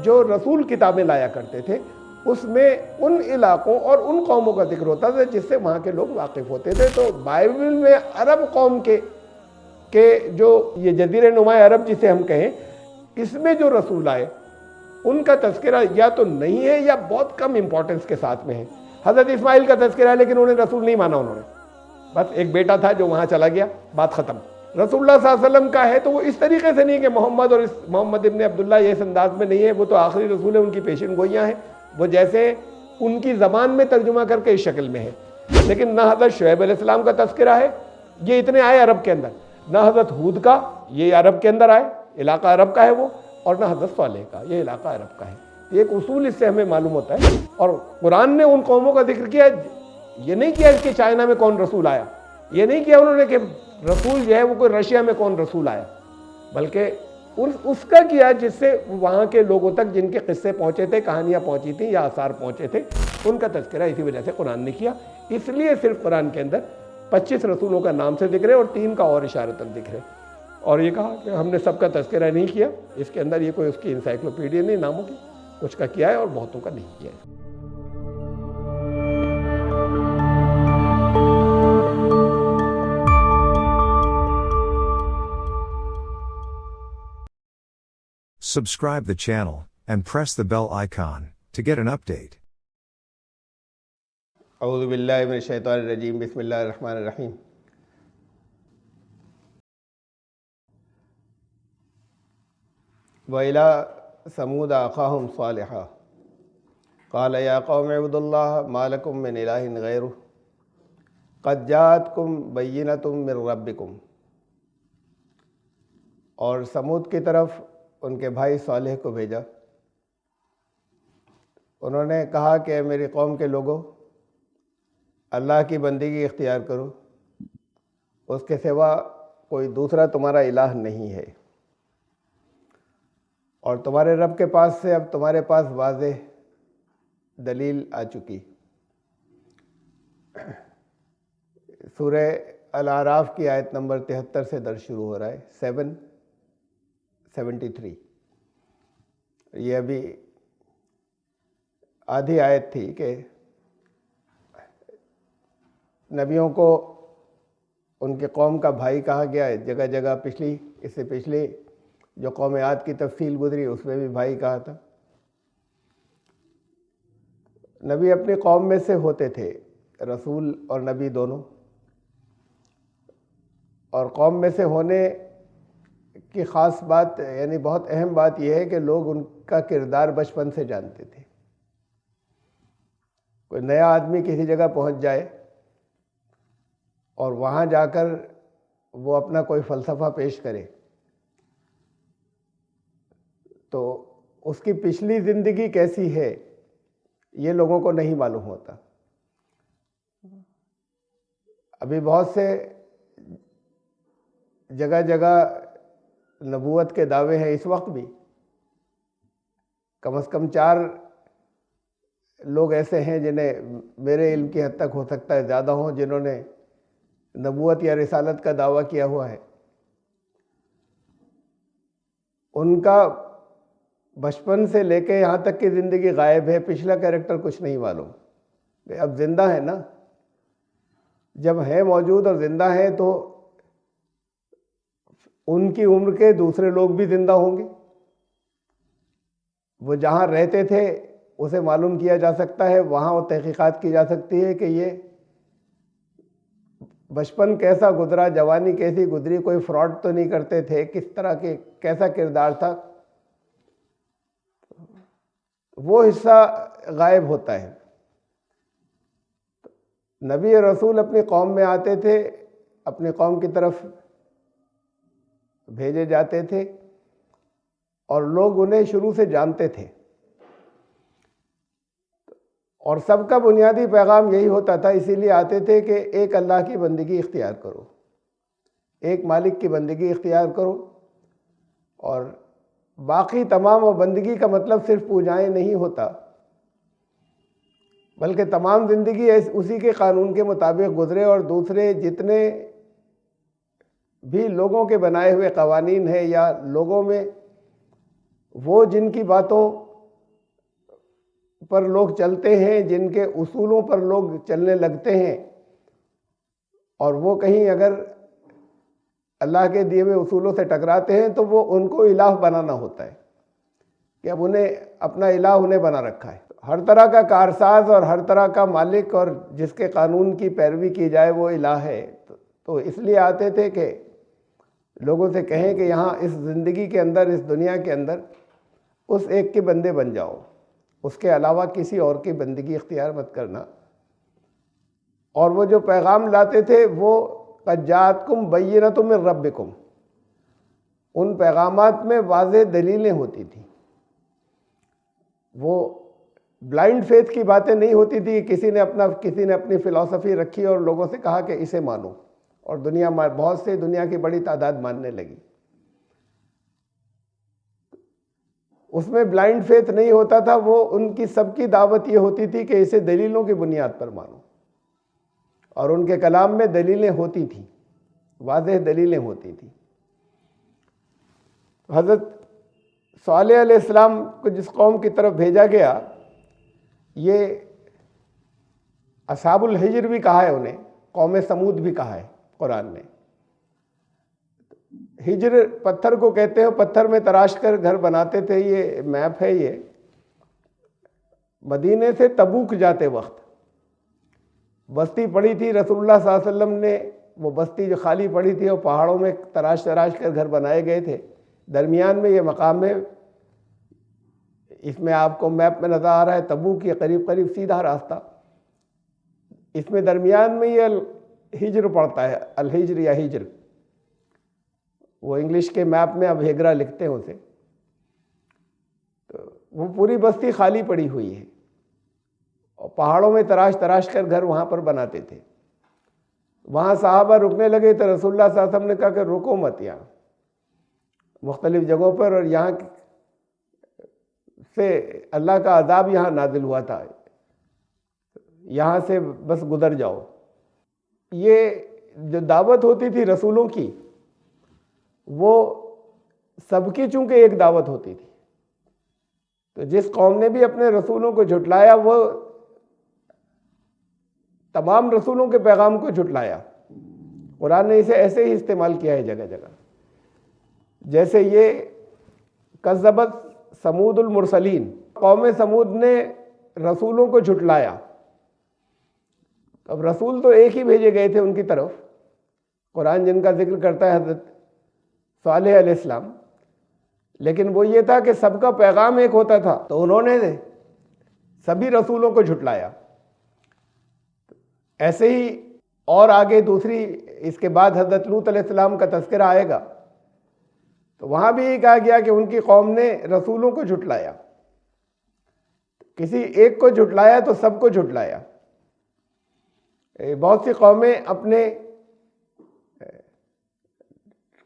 جو رسول کتابیں لایا کرتے تھے اس میں ان علاقوں اور ان قوموں کا ذکر ہوتا تھا جس سے وہاں کے لوگ واقف ہوتے تھے. تو بائبل میں عرب قوم کے جو یہ جزیرہ نما عرب جسے ہم کہیں، اس میں جو رسول آئے ان کا تذکرہ یا تو نہیں ہے یا بہت کم امپورٹنس کے ساتھ میں ہے. حضرت اسماعیل کا تذکرہ ہے لیکن انہیں رسول نہیں مانا، انہوں نے بس ایک بیٹا تھا جو وہاں چلا گیا، بات ختم. رسول اللہ صلی اللہ علیہ وسلم کا ہے تو وہ اس طریقے سے نہیں کہ محمد اور محمد ابن عبداللہ یہ اس انداز میں نہیں ہے، وہ تو آخری رسول ہے، ان کی پیشن گوئیاں ہیں، وہ جیسے ان کی زبان میں ترجمہ کر کے اس شکل میں ہے. لیکن نہ حضرت شعیب علیہ السلام کا تذکرہ ہے، یہ اتنے آئے عرب کے اندر، نہ حضرت ہود کا، یہ عرب کے اندر آئے، علاقہ عرب کا ہے وہ، اور نہ حضرت صالح کا، یہ علاقہ عرب کا ہے. ایک اصول اس سے ہمیں معلوم ہوتا ہے. اور قرآن نے ان قوموں کا ذکر کیا، یہ نہیں کیا کہ چائنا میں کون رسول آیا، یہ نہیں کیا انہوں نے کہ رسول جو ہے وہ کوئی رشیا میں کون رسول آیا، بلکہ اس کا کیا جس سے وہاں کے لوگوں تک جن کے قصے پہنچے تھے، کہانیاں پہنچی تھیں یا آثار پہنچے تھے، ان کا تذکرہ اسی وجہ سے قرآن نے کیا. اس لیے صرف قرآن کے اندر 25 رسولوں کا نام سے ذکر ہے اور 3 کا اور اشارتاً ذکر ہے. اور یہ کہا کہ ہم نے سب کا تذکرہ نہیں کیا، اس کے اندر یہ کوئی اس کی انسائکلوپیڈیا نہیں ناموں کی، کچھ کا کیا ہے اور بہتوں کا نہیں کیا ہے. Subscribe the channel and press the bell icon to get an update. اعوذ باللہ من الشیطان الرجیم، بسم اللہ الرحمن الرحیم. وَإِلَىٰ ثَمُودَ أَخَاهُمْ صَالِحًا قَالَ يَا قَوْمِ اعْبُدُوا اللَّهَ مَا لَكُم مِّنْ إِلَٰهٍ غَيْرُهُ قَدْ جَاءَتْكُم بَيِّنَةٌ مِّن رَّبِّكُمْ. اور سمود کی طرف ان کے بھائی صالح کو بھیجا. انہوں نے کہا کہ میری قوم کے لوگوں، اللہ کی بندگی اختیار کرو، اس کے سوا کوئی دوسرا تمہارا الہ نہیں ہے، اور تمہارے رب کے پاس سے اب تمہارے پاس واضح دلیل آ چکی. سورہ الاعراف کی آیت نمبر 73 سے درس شروع ہو رہا ہے، 773. یہ ابھی آدھی آیت تھی کہ نبیوں کو ان کے قوم کا بھائی کہا گیا ہے. جگہ جگہ اس سے پچھلی جو قوم عاد کی تفصیل گزری اس میں بھی بھائی کہا تھا. نبی اپنی قوم میں سے ہوتے تھے، رسول اور نبی دونوں. اور قوم میں سے ہونے کی خاص بات، یعنی بہت اہم بات یہ ہے کہ لوگ ان کا کردار بچپن سے جانتے تھے. کوئی نیا آدمی کسی جگہ پہنچ جائے اور وہاں جا کر وہ اپنا کوئی فلسفہ پیش کرے تو اس کی پچھلی زندگی کیسی ہے یہ لوگوں کو نہیں معلوم ہوتا. ابھی بہت سے جگہ جگہ نبوت کے دعوے ہیں، اس وقت بھی کم از کم 4 لوگ ایسے ہیں جنہیں میرے علم کی حد تک ہو سکتا ہے زیادہ ہوں، جنہوں نے نبوت یا رسالت کا دعویٰ کیا ہوا ہے. ان کا بچپن سے لے کے یہاں تک کی زندگی غائب ہے، پچھلا کیریکٹر کچھ نہیں معلوم. اب زندہ ہے نا، جب ہیں موجود اور زندہ ہیں تو ان کی عمر کے دوسرے لوگ بھی زندہ ہوں گے. وہ جہاں رہتے تھے اسے معلوم کیا جا سکتا ہے، وہاں وہ تحقیقات کی جا سکتی ہے کہ یہ بچپن کیسا گزرا، جوانی کیسی گزری، کوئی فراڈ تو نہیں کرتے تھے، کس طرح کے کیسا کردار تھا. وہ حصہ غائب ہوتا ہے. نبی اور رسول اپنی قوم میں آتے تھے، اپنی قوم کی طرف بھیجے جاتے تھے اور لوگ انہیں شروع سے جانتے تھے. اور سب کا بنیادی پیغام یہی ہوتا تھا، اسی لیے آتے تھے کہ ایک اللہ کی بندگی اختیار کرو، ایک مالک کی بندگی اختیار کرو. اور باقی تمام بندگی کا مطلب صرف پوجائیں نہیں ہوتا، بلکہ تمام زندگی اسی کے قانون کے مطابق گزرے اور دوسرے جتنے بھی لوگوں کے بنائے ہوئے قوانین ہیں، یا لوگوں میں وہ جن کی باتوں پر لوگ چلتے ہیں، جن کے اصولوں پر لوگ چلنے لگتے ہیں، اور وہ کہیں اگر اللہ کے دیے ہوئے اصولوں سے ٹکراتے ہیں تو وہ ان کو الہ بنانا ہوتا ہے کہ اب انہیں اپنا الہ انہیں بنا رکھا ہے۔ ہر طرح کا کارساز اور ہر طرح کا مالک اور جس کے قانون کی پیروی کی جائے وہ الہ ہے۔ تو اس لیے آتے تھے کہ لوگوں سے کہیں کہ یہاں اس زندگی کے اندر، اس دنیا کے اندر اس ایک کے بندے بن جاؤ، اس کے علاوہ کسی اور کی بندگی اختیار مت کرنا۔ اور وہ جو پیغام لاتے تھے وہ قد جاءتکم بینۃ من ربکم، ان پیغامات میں واضح دلیلیں ہوتی تھیں۔ وہ بلائنڈ فیتھ کی باتیں نہیں ہوتی تھی کہ کسی نے اپنی فلسفی رکھی اور لوگوں سے کہا کہ اسے مانو، اور بہت سے دنیا کی بڑی تعداد ماننے لگی۔ اس میں بلائنڈ فیتھ نہیں ہوتا تھا، وہ ان کی سب کی دعوت یہ ہوتی تھی کہ اسے دلیلوں کی بنیاد پر مانو، اور ان کے کلام میں دلیلیں ہوتی تھیں، واضح دلیلیں ہوتی تھیں۔ حضرت صالح علیہ السلام کو جس قوم کی طرف بھیجا گیا، یہ اصحاب الحجر بھی کہا ہے انہیں، قوم سمود بھی کہا ہے قرآن میں۔ ہجر پتھر کو کہتے ہیں، پتھر میں تراش کر گھر بناتے تھے۔ یہ میپ ہے، یہ مدینے سے تبوک جاتے وقت بستی پڑی تھی، رسول اللہ صلی اللہ علیہ وسلم نے وہ بستی جو خالی پڑی تھی وہ پہاڑوں میں تراش کر گھر بنائے گئے تھے۔ درمیان میں یہ مقام ہے، اس میں آپ کو میپ میں نظر آ رہا ہے تبوک کے قریب سیدھا راستہ، اس میں درمیان میں یہ ہجر پڑتا ہے، الحجر یا ہجر، وہ انگلش کے میپ میں اب ہیگرا لکھتے ہیں اسے۔ تو وہ پوری بستی خالی پڑی ہوئی ہے، اور پہاڑوں میں تراش کر گھر وہاں پر بناتے تھے۔ وہاں صحابہ رکنے لگے تو رسول اللہ صلی اللہ علیہ وسلم نے کہا کہ رکو مت، یہاں مختلف جگہوں پر، اور یہاں سے اللہ کا عذاب یہاں نازل ہوا تھا، یہاں سے بس گزر جاؤ۔ یہ جو دعوت ہوتی تھی رسولوں کی، وہ سب کی چونکہ ایک دعوت ہوتی تھی، تو جس قوم نے بھی اپنے رسولوں کو جھٹلایا وہ تمام رسولوں کے پیغام کو جھٹلایا۔ قرآن نے اسے ایسے ہی استعمال کیا ہے جگہ جگہ، جیسے یہ کذبت سمود المرسلین، قوم سمود نے رسولوں کو جھٹلایا۔ اب رسول تو ایک ہی بھیجے گئے تھے ان کی طرف، قرآن جن کا ذکر کرتا ہے حضرت صالح علیہ السلام، لیکن وہ یہ تھا کہ سب کا پیغام ایک ہوتا تھا، تو انہوں نے سبھی رسولوں کو جھٹلایا۔ ایسے ہی اور آگے دوسری، اس کے بعد حضرت لوط علیہ السلام کا تذکرہ آئے گا، تو وہاں بھی یہ کہا گیا کہ ان کی قوم نے رسولوں کو جھٹلایا۔ کسی ایک کو جھٹلایا تو سب کو جھٹلایا۔ بہت سی قومیں اپنے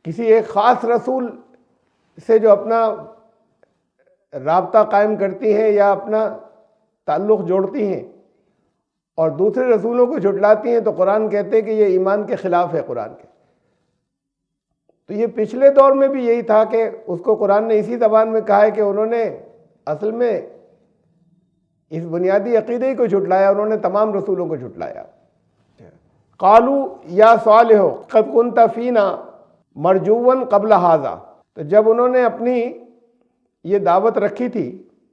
کسی ایک خاص رسول سے جو اپنا رابطہ قائم کرتی ہیں یا اپنا تعلق جوڑتی ہیں اور دوسرے رسولوں کو جھٹلاتی ہیں، تو قرآن کہتے ہیں کہ یہ ایمان کے خلاف ہے قرآن کے۔ تو یہ پچھلے دور میں بھی یہی تھا کہ اس کو قرآن نے اسی زبان میں کہا ہے کہ انہوں نے اصل میں اس بنیادی عقیدے کو جھٹلایا، انہوں نے تمام رسولوں کو جھٹلایا۔ قالوا یا صالح قد كنت فینا مرجوا قبل هذا، تو جب انہوں نے اپنی یہ دعوت رکھی تھی،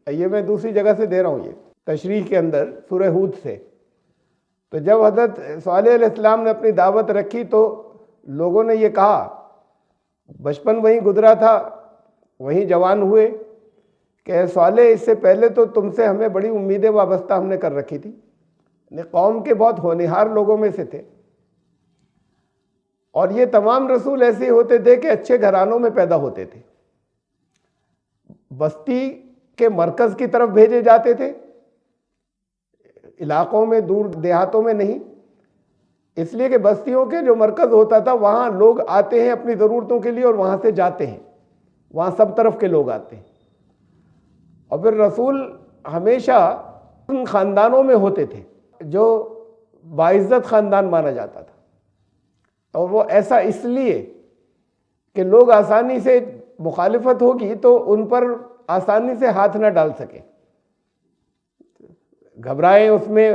یہ میں دوسری جگہ سے دے رہا ہوں، یہ تشریح کے اندر سورہ ہود سے، تو جب حضرت صالح علیہ السلام نے اپنی دعوت رکھی تو لوگوں نے یہ کہا، بچپن وہیں گزرا تھا، وہیں جوان ہوئے، کہ اے صالح اس سے پہلے تو تم سے ہمیں بڑی امیدیں وابستہ ہم نے کر رکھی تھی، قوم کے بہت ہونہار لوگوں میں سے تھے، اور یہ تمام رسول ایسے ہوتے تھے کہ اچھے گھرانوں میں پیدا ہوتے تھے، بستی کے مرکز کی طرف بھیجے جاتے تھے، علاقوں میں دور دیہاتوں میں نہیں، اس لیے کہ بستیوں کے جو مرکز ہوتا تھا وہاں لوگ آتے ہیں اپنی ضرورتوں کے لیے اور وہاں سے جاتے ہیں، وہاں سب طرف کے لوگ آتے ہیں۔ اور پھر رسول ہمیشہ ان خاندانوں میں ہوتے تھے جو باعزت خاندان مانا جاتا تھا، اور وہ ایسا اس لیے کہ لوگ آسانی سے مخالفت ہوگی تو ان پر آسانی سے ہاتھ نہ ڈال سکیں، گھبرائیں، اس میں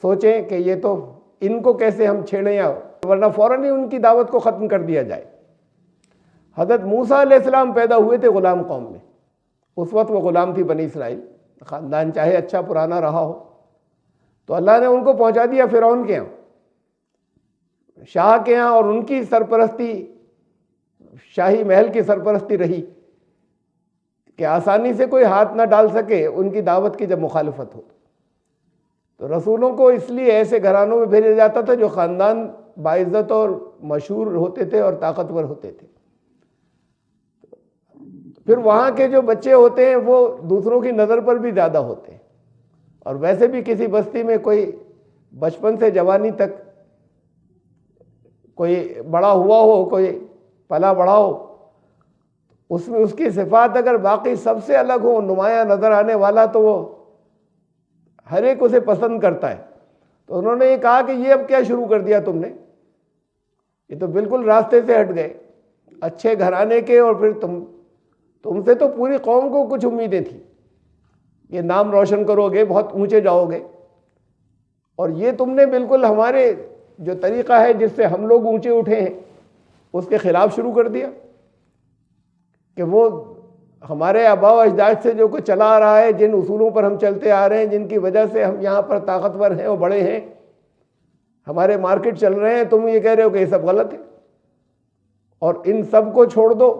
سوچیں کہ یہ تو ان کو کیسے ہم چھیڑیں، یا ورنہ فوراً ہی ان کی دعوت کو ختم کر دیا جائے۔ حضرت موسیٰ علیہ السلام پیدا ہوئے تھے غلام قوم میں، اس وقت وہ غلام تھی بنی اسرائیل، خاندان چاہے اچھا پرانا رہا ہو، تو اللہ نے ان کو پہنچا دیا فرعون کے یہاں، شاہ کے یہاں، اور ان کی سرپرستی، شاہی محل کی سرپرستی رہی کہ آسانی سے کوئی ہاتھ نہ ڈال سکے ان کی دعوت کی جب مخالفت ہو۔ تو رسولوں کو اس لیے ایسے گھرانوں میں بھیجا جاتا تھا جو خاندان باعزت اور مشہور ہوتے تھے اور طاقتور ہوتے تھے۔ پھر وہاں کے جو بچے ہوتے ہیں وہ دوسروں کی نظر پر بھی زیادہ ہوتے ہیں، اور ویسے بھی کسی بستی میں کوئی بچپن سے جوانی تک کوئی بڑا ہوا ہو، کوئی پلا بڑا ہو، اس میں اس کی صفات اگر باقی سب سے الگ ہو، نمایاں نظر آنے والا، تو وہ ہر ایک اسے پسند کرتا ہے۔ تو انہوں نے یہ کہا کہ یہ اب کیا شروع کر دیا تم نے، یہ تو بالکل راستے سے ہٹ گئے، اچھے گھرانے کے، اور پھر تم سے تو پوری قوم کو کچھ امیدیں تھیں، یہ نام روشن کرو گے، بہت اونچے جاؤ گے، اور یہ تم نے بالکل ہمارے جو طریقہ ہے جس سے ہم لوگ اونچے اٹھے ہیں اس کے خلاف شروع کر دیا، کہ وہ ہمارے آباء و اجداد سے جو کچھ چلا آ رہا ہے، جن اصولوں پر ہم چلتے آ رہے ہیں، جن کی وجہ سے ہم یہاں پر طاقتور ہیں اور بڑے ہیں، ہمارے مارکیٹ چل رہے ہیں، تم یہ کہہ رہے ہو کہ یہ سب غلط ہے، اور ان سب کو چھوڑ دو،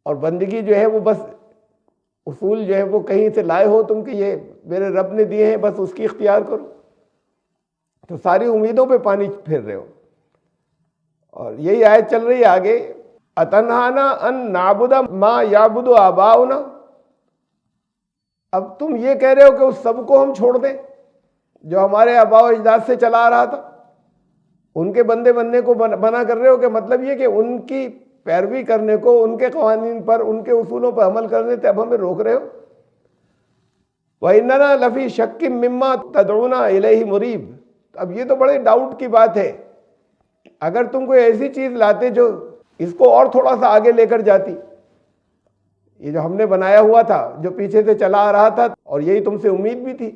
اور بندگی جو ہے وہ بس اصول جو ہے وہ کہیں سے لائے ہو تم، کہ یہ میرے رب نے دیے ہیں، بس اس کی اختیار کرو، تو ساری امیدوں پہ پانی پھیر رہے ہو۔ اور یہی آیت چل رہی ہے آگے، اتنہانا ان نعبد ما یعبد آباؤنا، اب تم یہ کہہ رہے ہو کہ اس سب کو ہم چھوڑ دیں جو ہمارے آباء و اجداد سے چلا آ رہا تھا، ان کے بندے بننے کو منع کر رہے ہو، کہ مطلب یہ کہ ان کی پیروی کرنے کو، ان کے قوانین پر، ان کے اصولوں پر عمل کرنے سے اب ہمیں روک رہے ہو۔ وَإِنَّنَا لَفِي شَكٍّ مِّمَّا تَدْعُونَا إِلَيْهِ مُرِيبٍ، اب یہ تو بڑے ڈاؤٹ کی بات ہے، اگر تم کوئی ایسی چیز لاتے جو اس کو اور تھوڑا سا آگے لے کر جاتی، یہ جو ہم نے بنایا ہوا تھا، جو پیچھے سے چلا آ رہا تھا، اور یہی تم سے امید بھی تھی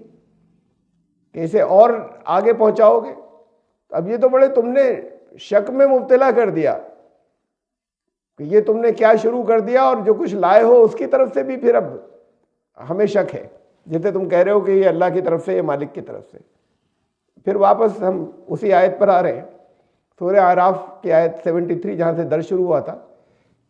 کہ اسے اور آگے پہنچاؤ گے، اب یہ تو بڑے تم نے شک میں مبتلا کر دیا کہ یہ تم نے کیا شروع کر دیا، اور جو کچھ لائے ہو اس کی طرف سے بھی پھر اب ہمیں شک ہے، جیسے تم کہہ رہے ہو کہ یہ اللہ کی طرف سے، یہ مالک کی طرف سے۔ پھر واپس ہم اسی آیت پر آ رہے ہیں، سورہ اعراف کی آیت 73 جہاں سے درس شروع ہوا تھا،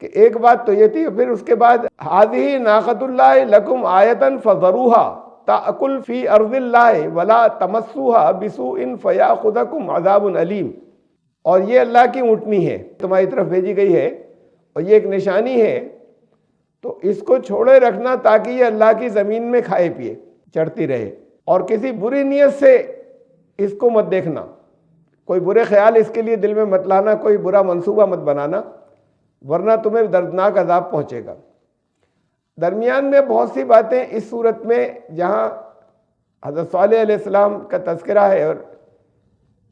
کہ ایک بات تو یہ تھی، پھر اس کے بعد هذه ناقۃ اللہ لکم آیۃ فذروها تأکل فی ارض اللہ ولا تمسوها بسوء فیاخذکم عذاب علیم، اور یہ اللہ کی اونٹنی ہے، تمہاری طرف بھیجی گئی ہے، اور یہ ایک نشانی ہے، تو اس کو چھوڑے رکھنا تاکہ یہ اللہ کی زمین میں کھائے پیے چڑھتی رہے، اور کسی بری نیت سے اس کو مت دیکھنا، کوئی برے خیال اس کے لیے دل میں مت لانا، کوئی برا منصوبہ مت بنانا، ورنہ تمہیں دردناک عذاب پہنچے گا۔ درمیان میں بہت سی باتیں اس صورت میں جہاں حضرت صالح علیہ السلام کا تذکرہ ہے، اور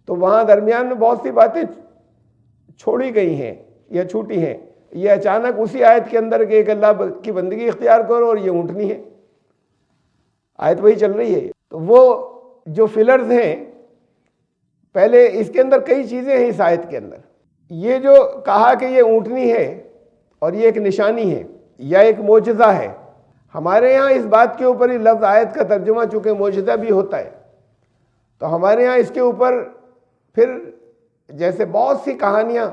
تو وہاں درمیان میں بہت سی باتیں چھوڑی گئی ہیں یا چھوٹی ہیں، یہ اچانک اسی آیت کے اندر کہ ایک اللہ کی بندگی اختیار کرو اور یہ اونٹنی ہے، آیت وہی چل رہی ہے۔ تو وہ جو فلرز ہیں، پہلے اس کے اندر کئی چیزیں ہیں، اس آیت کے اندر یہ جو کہا کہ یہ اونٹنی ہے اور یہ ایک نشانی ہے یا ایک معجزہ ہے، ہمارے یہاں اس بات کے اوپر ہی لفظ آیت کا ترجمہ چونکہ معجزہ بھی ہوتا ہے، تو ہمارے یہاں اس کے اوپر پھر جیسے بہت سی کہانیاں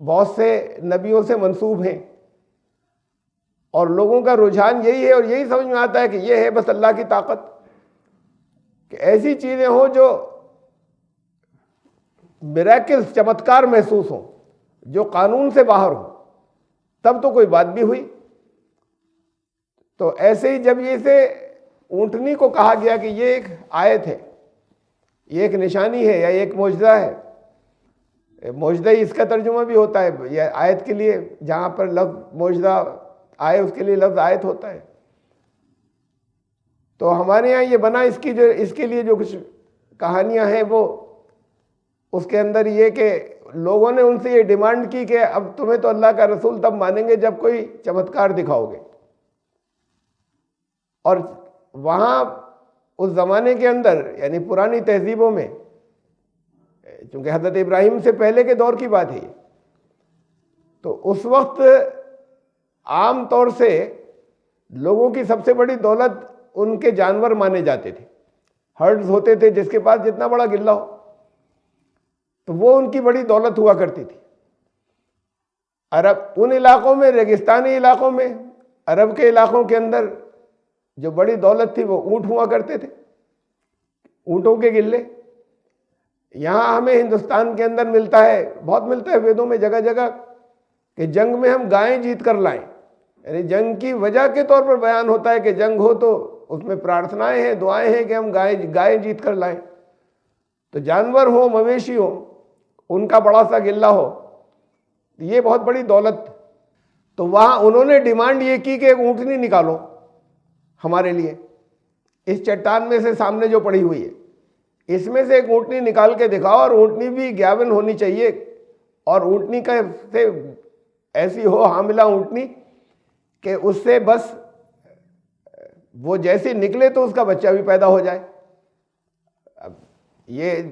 بہت سے نبیوں سے منسوب ہیں، اور لوگوں کا رجحان یہی ہے، اور یہی سمجھ میں آتا ہے کہ یہ ہے بس اللہ کی طاقت، کہ ایسی چیزیں ہوں جو میریکلز، چمتکار محسوس ہوں، جو قانون سے باہر ہوں، تب تو کوئی بات بھی ہوئی۔ تو ایسے ہی جب یہ سے اونٹنی کو کہا گیا کہ یہ ایک آیت ہے، یہ ایک نشانی ہے یا ایک معجزہ ہے، معجزہ ہی اس کا ترجمہ بھی ہوتا ہے، یہ آیت کے لیے جہاں پر لفظ معجزہ آئے اس کے لیے لفظ آیت ہوتا ہے۔ تو ہمارے یہاں یہ بنا اس کے لیے جو کچھ کہانیاں ہیں، وہ اس کے اندر یہ کہ لوگوں نے ان سے یہ ڈیمانڈ کی کہ اب تمہیں تو اللہ کا رسول تب مانیں گے جب کوئی چمتکار دکھاؤ گے. اور وہاں اس زمانے کے اندر یعنی پرانی تہذیبوں میں، چونکہ حضرت ابراہیم سے پہلے کے دور کی بات ہے یہ، تو اس وقت عام طور سے لوگوں کی سب سے بڑی دولت ان کے جانور مانے جاتے تھے. ہرڈز ہوتے تھے، جس کے پاس جتنا بڑا گلہ ہو تو وہ ان کی بڑی دولت ہوا کرتی تھی. عرب ان علاقوں میں، ریگستانی علاقوں میں، عرب کے علاقوں کے اندر جو بڑی دولت تھی وہ اونٹ ہوا کرتے تھے، اونٹوں کے گلے. یہاں ہمیں ہندوستان کے اندر ملتا ہے، بہت ملتا ہے ویدوں میں جگہ جگہ، کہ جنگ میں ہم گائیں جیت کر لائیں. یعنی جنگ کی وجہ کے طور پر بیان ہوتا ہے کہ جنگ ہو تو اس میں پرارتھنائیں ہیں، دعائیں ہیں کہ ہم گائیں جیت کر لائیں. تو جانور ہو، مویشی ہو، ان کا بڑا سا گلہ ہو، یہ بہت بڑی دولت. تو وہاں انہوں نے ڈیمانڈ یہ کی کہ ایک اونٹنی نکالو ہمارے لیے، اس چٹان میں سے سامنے جو پڑی ہوئی ہے اس میں سے ایک اونٹنی نکال کے دکھاؤ، اور اونٹنی بھی گیون ہونی چاہیے، اور اونٹنی کا سے ایسی ہو حاملہ اونٹنی کہ اس سے بس وہ جیسے نکلے تو اس کا بچہ بھی پیدا ہو جائے. اب یہ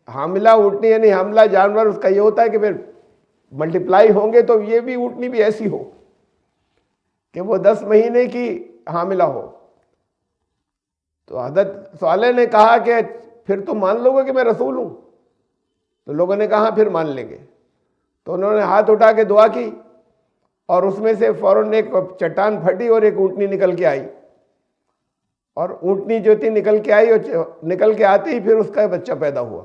حاملہ اونٹنی یعنی حاملہ جانور، اس کا یہ ہوتا ہے کہ پھر ملٹیپلائی ہوں گے، تو یہ بھی اونٹنی بھی ایسی ہو کہ وہ 10 مہینے کی حاملہ ہو. تو حضرت صالح نے کہا کہ پھر تم مان لو گے کہ میں رسول ہوں؟ تو لوگوں نے کہا پھر مان لیں گے. تو انہوں نے ہاتھ اٹھا کے دعا کی، اور اس میں سے فوراً ایک چٹان پھٹی اور ایک اونٹنی نکل کے آئی. اور اونٹنی جو تھی نکل کے آئی، اور نکل کے آتے ہی پھر اس کا بچہ پیدا ہوا.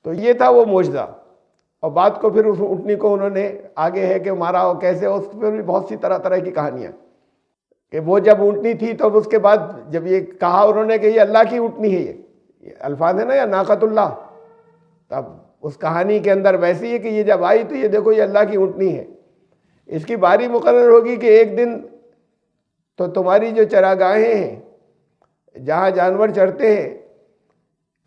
تو یہ تھا وہ معجزہ. اور بات کو پھر اس اونٹنی کو انہوں نے آگے ہے کہ مارا اور کیسے، اس پر بھی بہت سی طرح طرح کی کہانیاں، کہ وہ جب اونٹنی تھی تو اس کے بعد جب یہ کہا انہوں نے کہ یہ اللہ کی اونٹنی ہے، یہ الفاظ ہے نا، یا ناقۃ اللہ، تب اس کہانی کے اندر ویسی ہے کہ یہ جب آئی تو یہ دیکھو یہ اللہ کی اونٹنی ہے. اس کی باری مقرر ہوگی کہ ایک دن تو تمہاری جو چراگاہیں ہیں جہاں جانور چرتے ہیں،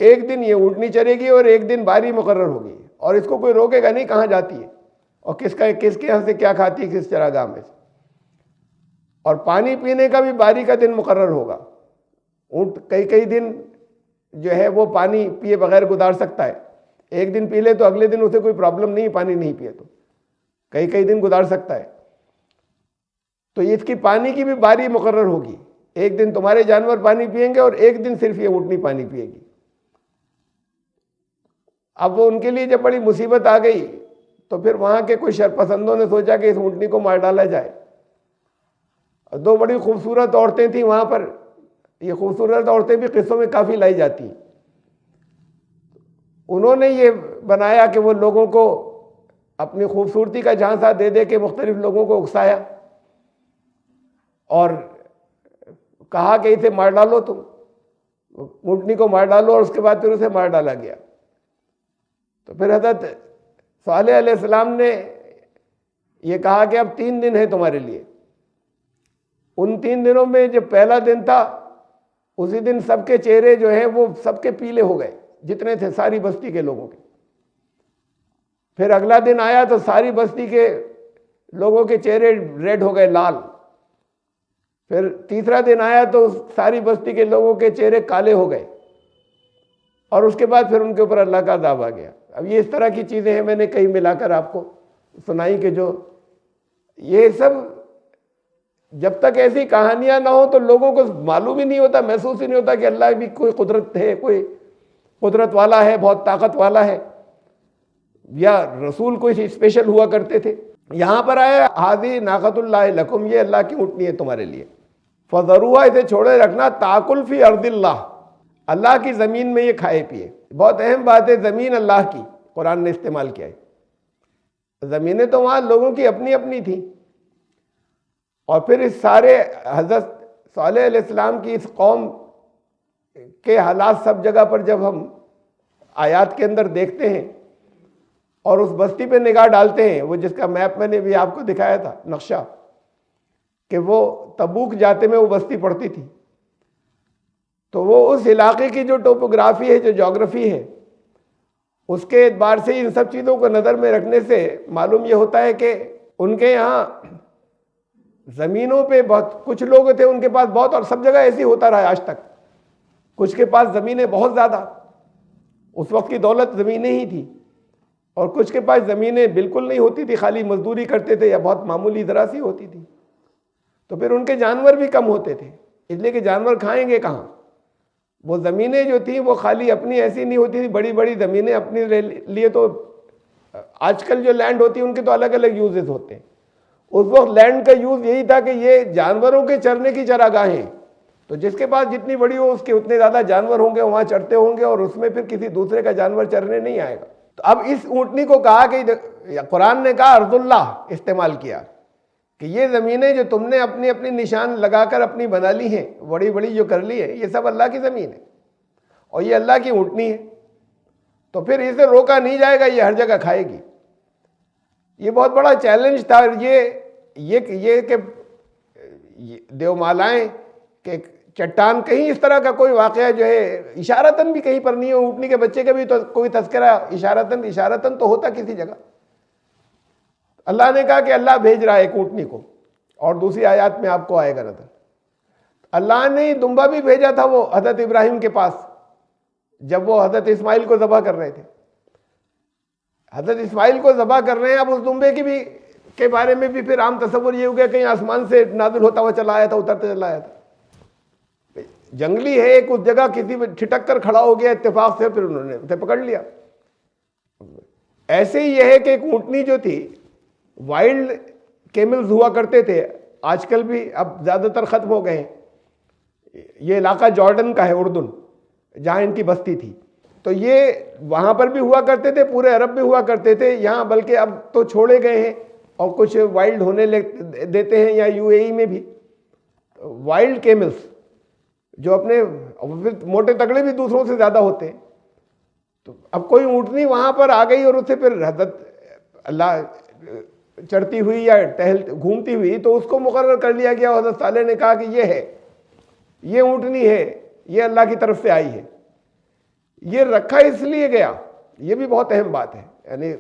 ایک دن یہ اونٹنی چرے گی، اور ایک دن باری مقرر ہوگی، اور اس کو کوئی روکے گا نہیں کہاں جاتی ہے اور کس کے یہاں سے کیا کھاتی ہے، کس چراگاہ میں سے. اور پانی پینے کا بھی باری کا دن مقرر ہوگا. اونٹ کئی دن جو ہے وہ پانی پیے بغیر گزار سکتا ہے. ایک دن پی لے تو اگلے دن اسے کوئی پرابلم نہیں، پانی نہیں پیے تو کئی دن گزار سکتا ہے. تو اس کی پانی کی بھی باری مقرر ہوگی، ایک دن تمہارے جانور پانی پئیں گے اور ایک دن صرف یہ اونٹنی پانی پیے گی. اب وہ ان کے لیے جب بڑی مصیبت آ گئی تو پھر وہاں کے کچھ شرپسندوں نے سوچا کہ اس اونٹنی کو مار ڈالا جائے. دو بڑی خوبصورت عورتیں تھیں وہاں پر، یہ خوبصورت عورتیں بھی قصوں میں کافی لائی جاتی ہیں. انہوں نے یہ بنایا کہ وہ لوگوں کو اپنی خوبصورتی کا جھانسا دے دے کے مختلف لوگوں کو اکسایا، اور کہا کہ اسے مار ڈالو، تم اونٹنی کو مار ڈالو، اور اس کے بعد پھر اسے مار ڈالا گیا. تو پھر حضرت صالح علیہ السلام نے یہ کہا کہ اب 3 دن ہے تمہارے لیے. ان 3 دنوں میں جو پہلا دن تھا، اسی دن سب کے چہرے جو ہیں وہ سب کے پیلے ہو گئے، جتنے تھے ساری بستی کے لوگوں کے. پھر اگلا دن آیا تو ساری بستی کے لوگوں کے چہرے ریڈ ہو گئے، لال. پھر تیسرا دن آیا تو ساری بستی کے لوگوں کے چہرے کالے ہو گئے، اور اس کے بعد پھر ان کے اوپر اللہ کا عذاب آ گیا. اب یہ اس طرح کی چیزیں ہیں، میں نے کہیں ملا کر آپ کو سنائی کہ جو یہ سب جب تک ایسی کہانیاں نہ ہوں تو لوگوں کو معلوم ہی نہیں ہوتا، محسوس ہی نہیں ہوتا کہ اللہ بھی کوئی قدرت ہے، کوئی قدرت والا ہے، بہت طاقت والا ہے، یا رسول کوئی اسپیشل ہوا کرتے تھے. یہاں پر آیا ہادی ناقۃ اللہ لکم، یہ اللہ کی اونٹنی ہے تمہارے لیے. فذروہا، اسے چھوڑے رکھنا، تاکل فی ارض اللہ، اللہ کی زمین میں یہ کھائے پیے. بہت اہم بات ہے، زمین اللہ کی قرآن نے استعمال کیا ہے. زمینیں تو وہاں لوگوں کی اپنی اپنی تھیں. اور پھر اس سارے حضرت صالح علیہ السلام کی اس قوم کے حالات سب جگہ پر جب ہم آیات کے اندر دیکھتے ہیں اور اس بستی پہ نگاہ ڈالتے ہیں، وہ جس کا میپ میں نے بھی آپ کو دکھایا تھا، نقشہ، کہ وہ تبوک جاتے میں وہ بستی پڑتی تھی، تو وہ اس علاقے کی جو ٹوپوگرافی ہے، جو جغرافی ہے، اس کے اعتبار سے ان سب چیزوں کو نظر میں رکھنے سے معلوم یہ ہوتا ہے کہ ان کے یہاں زمینوں پہ بہت کچھ لوگ تھے ان کے پاس بہت، اور سب جگہ ایسی ہوتا رہا آج تک، کچھ کے پاس زمینیں بہت زیادہ، اس وقت کی دولت زمینیں ہی تھی، اور کچھ کے پاس زمینیں بالکل نہیں ہوتی تھی، خالی مزدوری کرتے تھے یا بہت معمولی ذرا سی ہوتی تھی، تو پھر ان کے جانور بھی کم ہوتے تھے، اس لیے کہ جانور کھائیں گے کہاں؟ وہ زمینیں جو تھیں وہ خالی اپنی ایسی نہیں ہوتی تھی، بڑی بڑی زمینیں اپنے لیے، تو آج کل جو لینڈ ہوتی ہے ان کے تو الگ الگ یوزز ہوتے ہیں، اس وقت لینڈ کا یوز یہی تھا کہ یہ جانوروں کے چرنے کی چراگاہیں، تو جس کے پاس جتنی بڑی ہو اس کے اتنے زیادہ جانور ہوں گے، وہاں چرتے ہوں گے، اور اس میں پھر کسی دوسرے کا جانور چرنے نہیں آئے گا۔ تو اب اس اونٹنی کو کہا کہ قرآن نے کہا ارض اللہ استعمال کیا، کہ یہ زمینیں جو تم نے اپنی اپنی نشان لگا کر اپنی بنا لی ہیں، بڑی بڑی جو کر لی ہے، یہ سب اللہ کی زمین ہے اور یہ اللہ کی اونٹنی ہے، تو پھر اسے روکا نہیں جائے گا، یہ ہر جگہ کھائے گی۔ یہ بہت بڑا چیلنج تھا یہ کہ دیومالائیں کہ چٹان، کہیں اس طرح کا کوئی واقعہ جو ہے اشارتاً بھی کہیں پر نہیں ہے، اونٹنی کے بچے کا بھی تو کوئی تذکرہ اشارتاً تو ہوتا کسی جگہ۔ اللہ نے کہا کہ اللہ بھیج رہا ہے ایک اونٹنی کو، اور دوسری آیات میں آپ کو آئے گا نظر، اللہ نے دمبا بھی بھیجا تھا وہ حضرت ابراہیم کے پاس جب وہ حضرت اسماعیل کو ذبح کر رہے تھے، حضرت اسماعیل کو ذبح کر رہے ہیں، اب اس دمبے کی بھی کے بارے میں بھی پھر عام تصور یہ ہو گیا کہیں آسمان سے نازل ہوتا ہوا چلا آیا تھا، اترتے چلا آیا تھا، جنگلی ہے ایک، اس جگہ کسی میں ٹھٹک کر کھڑا ہو گیا اتفاق سے، پھر انہوں نے اسے پکڑ لیا۔ ایسے ہی یہ ہے کہ ایک اونٹنی جو تھی، وائلڈ کیملز ہوا کرتے تھے، آج کل بھی اب زیادہ تر ختم ہو گئے ہیں، یہ علاقہ جارڈن کا ہے، اردن، جہاں ان کی بستی تھی، تو یہ وہاں پر بھی ہوا کرتے تھے، پورے عرب میں ہوا کرتے تھے، یہاں بلکہ اب تو چھوڑے گئے ہیں اور کچھ وائلڈ ہونے دیتے ہیں، یا یو اے ای میں بھی وائلڈ کیملز جو اپنے موٹے تگڑے بھی دوسروں سے زیادہ ہوتے ہیں، تو اب کوئی اونٹنی وہاں پر آ گئی اور اس سے پھر حضرت اللہ چڑھتی ہوئی یا گھومتی ہوئی، تو اس کو مقرر کر لیا گیا، حضرت صالح نے کہا کہ یہ ہے، یہ اونٹنی ہے، یہ اللہ کی طرف سے آئی ہے۔ یہ رکھا اس لیے گیا، یہ بھی بہت اہم بات ہے، یعنی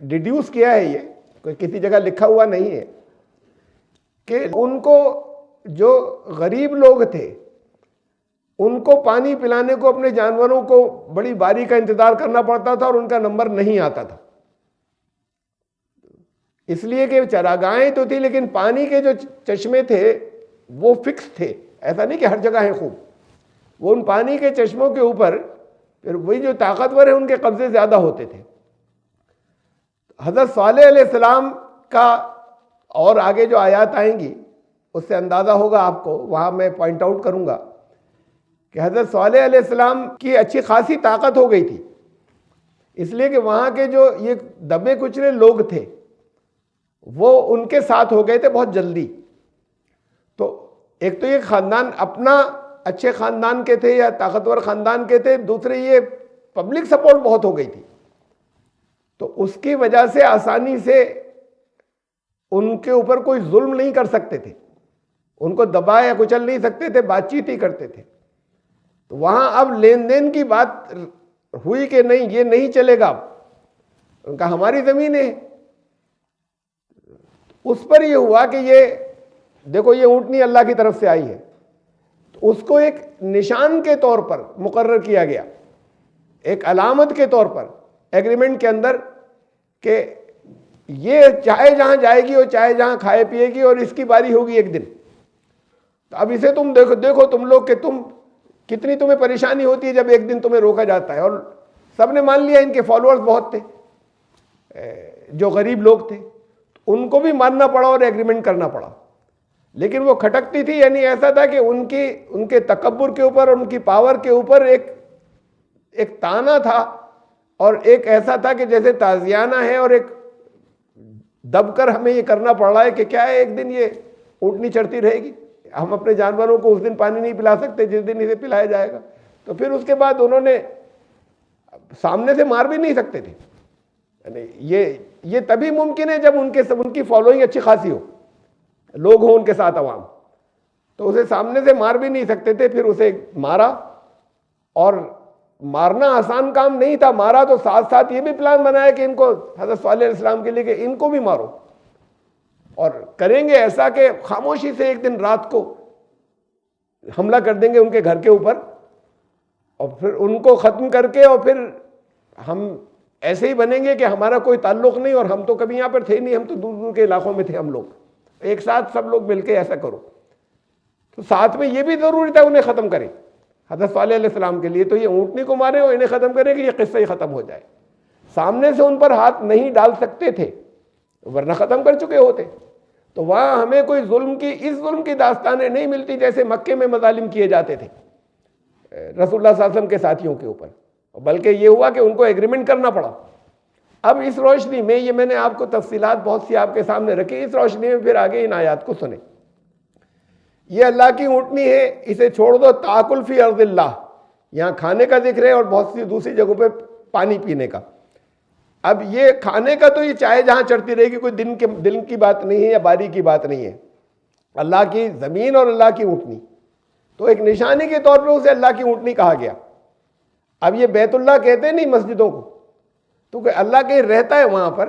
ڈیڈیوس کیا ہے، یہ کوئی کسی جگہ لکھا ہوا نہیں ہے، کہ ان کو جو غریب لوگ تھے ان کو پانی پلانے کو اپنے جانوروں کو بڑی باری کا انتظار کرنا پڑتا تھا، اور ان کا نمبر نہیں آتا تھا، اس لیے کہ چراگاہیں تو تھی لیکن پانی کے جو چشمے تھے وہ فکس تھے، ایسا نہیں کہ ہر جگہ ہیں خوب، وہ ان پانی کے چشموں کے اوپر پھر وہی جو طاقتور ہیں ان کے قبضے زیادہ ہوتے تھے۔ حضرت صالح علیہ السلام کا، اور آگے جو آیات آئیں گی اس سے اندازہ ہوگا آپ کو، وہاں میں پوائنٹ آؤٹ کروں گا کہ حضرت صالح علیہ السلام کی اچھی خاصی طاقت ہو گئی تھی، اس لیے کہ وہاں کے جو یہ دبے کچرے لوگ تھے وہ ان کے ساتھ ہو گئے تھے بہت جلدی، تو ایک تو یہ خاندان اپنا اچھے خاندان کے تھے یا طاقتور خاندان کے تھے، دوسرے یہ پبلک سپورٹ بہت ہو گئی تھی، تو اس کی وجہ سے آسانی سے ان کے اوپر کوئی ظلم نہیں کر سکتے تھے، ان کو دبا یا کچل نہیں سکتے تھے، بات چیت ہی کرتے تھے۔ تو وہاں اب لین دین کی بات ہوئی کہ نہیں، یہ نہیں چلے گا، اب ان کا ہماری زمین ہے، اس پر یہ ہوا کہ یہ دیکھو یہ اونٹنی اللہ کی طرف سے آئی ہے، تو اس کو ایک نشان کے طور پر مقرر کیا گیا، ایک علامت کے طور پر ایگریمنٹ کے اندر، کہ یہ چاہے جہاں جائے گی اور چاہے جہاں کھائے پیے گی، اور اس کی باری ہوگی ایک دن، تو اب اسے تم دیکھو تم لوگ کہ تم کتنی تمہیں پریشانی ہوتی ہے جب ایک دن تمہیں روکا جاتا ہے۔ اور سب نے مان لیا، ان کے فالوورز بہت تھے جو غریب لوگ تھے، ان کو بھی ماننا پڑا اور ایگریمنٹ کرنا پڑا، لیکن وہ کھٹکتی تھی، یعنی ایسا تھا کہ ان کے تکبر کے اوپر اور ان کی پاور کے اوپر ایک تانا تھا، اور ایک ایسا تھا کہ جیسے تازیانہ ہے اور ایک دب کر ہمیں یہ کرنا پڑ رہا ہے کہ کیا ہے ایک دن یہ اونٹنی چڑھتی رہے گی، ہم اپنے جانوروں کو اس دن پانی نہیں پلا سکتے جس دن اسے پلایا جائے گا۔ تو پھر اس کے بعد انہوں نے سامنے سے مار بھی نہیں سکتے تھے، یعنی یہ تبھی ممکن ہے جب ان کی فالوئنگ اچھی خاصی ہو، لوگ ہوں ان کے ساتھ عوام، تو اسے سامنے سے مار بھی نہیں سکتے تھے، پھر اسے مارا اور مارنا آسان کام نہیں تھا، مارا تو ساتھ ساتھ یہ بھی پلان بنایا کہ ان کو حضرت صالح علیہ السلام کے لیے کہ ان کو بھی مارو، اور کریں گے ایسا کہ خاموشی سے ایک دن رات کو حملہ کر دیں گے ان کے گھر کے اوپر، اور پھر ان کو ختم کر کے اور پھر ہم ایسے ہی بنیں گے کہ ہمارا کوئی تعلق نہیں، اور ہم تو کبھی یہاں پر تھے نہیں، ہم تو دور دور کے علاقوں میں تھے، ہم لوگ ایک ساتھ سب لوگ مل کے ایسا کرو۔ تو ساتھ میں یہ بھی ضروری تھا انہیں ختم کریں حضرت صالح علیہ السلام کے لیے، تو یہ اونٹنی کو مارے اور انہیں ختم کرے کہ یہ قصہ ہی ختم ہو جائے۔ سامنے سے ان پر ہاتھ نہیں ڈال سکتے تھے ورنہ ختم کر چکے ہوتے۔ تو وہاں ہمیں کوئی ظلم کی، اس ظلم کی داستانیں نہیں ملتی جیسے مکے میں مظالم کیے جاتے تھے رسول اللہ صلی اللہ علیہ وسلم کے ساتھیوں کے اوپر، بلکہ یہ ہوا کہ ان کو ایگریمنٹ کرنا پڑا۔ اب اس روشنی میں، یہ میں نے آپ کو تفصیلات بہت سی آپ کے سامنے رکھی، اس روشنی میں پھر آگے ان آیات کو سنیں۔ یہ اللہ کی اونٹنی ہے، اسے چھوڑ دو، تاکل فی ارض اللہ، یہاں کھانے کا ذکر ہے اور بہت سی دوسری جگہوں پہ پانی پینے کا۔ اب یہ کھانے کا تو یہ چاہے جہاں چڑھتی رہے گی، کوئی دن کی بات نہیں ہے یا باری کی بات نہیں ہے، اللہ کی زمین اور اللہ کی اونٹنی، تو ایک نشانی کے طور پہ اسے اللہ کی اونٹنی کہا گیا۔ اب یہ بیت اللہ کہتے نہیں مسجدوں کو، تو کہ اللہ کہیں رہتا ہے وہاں پر،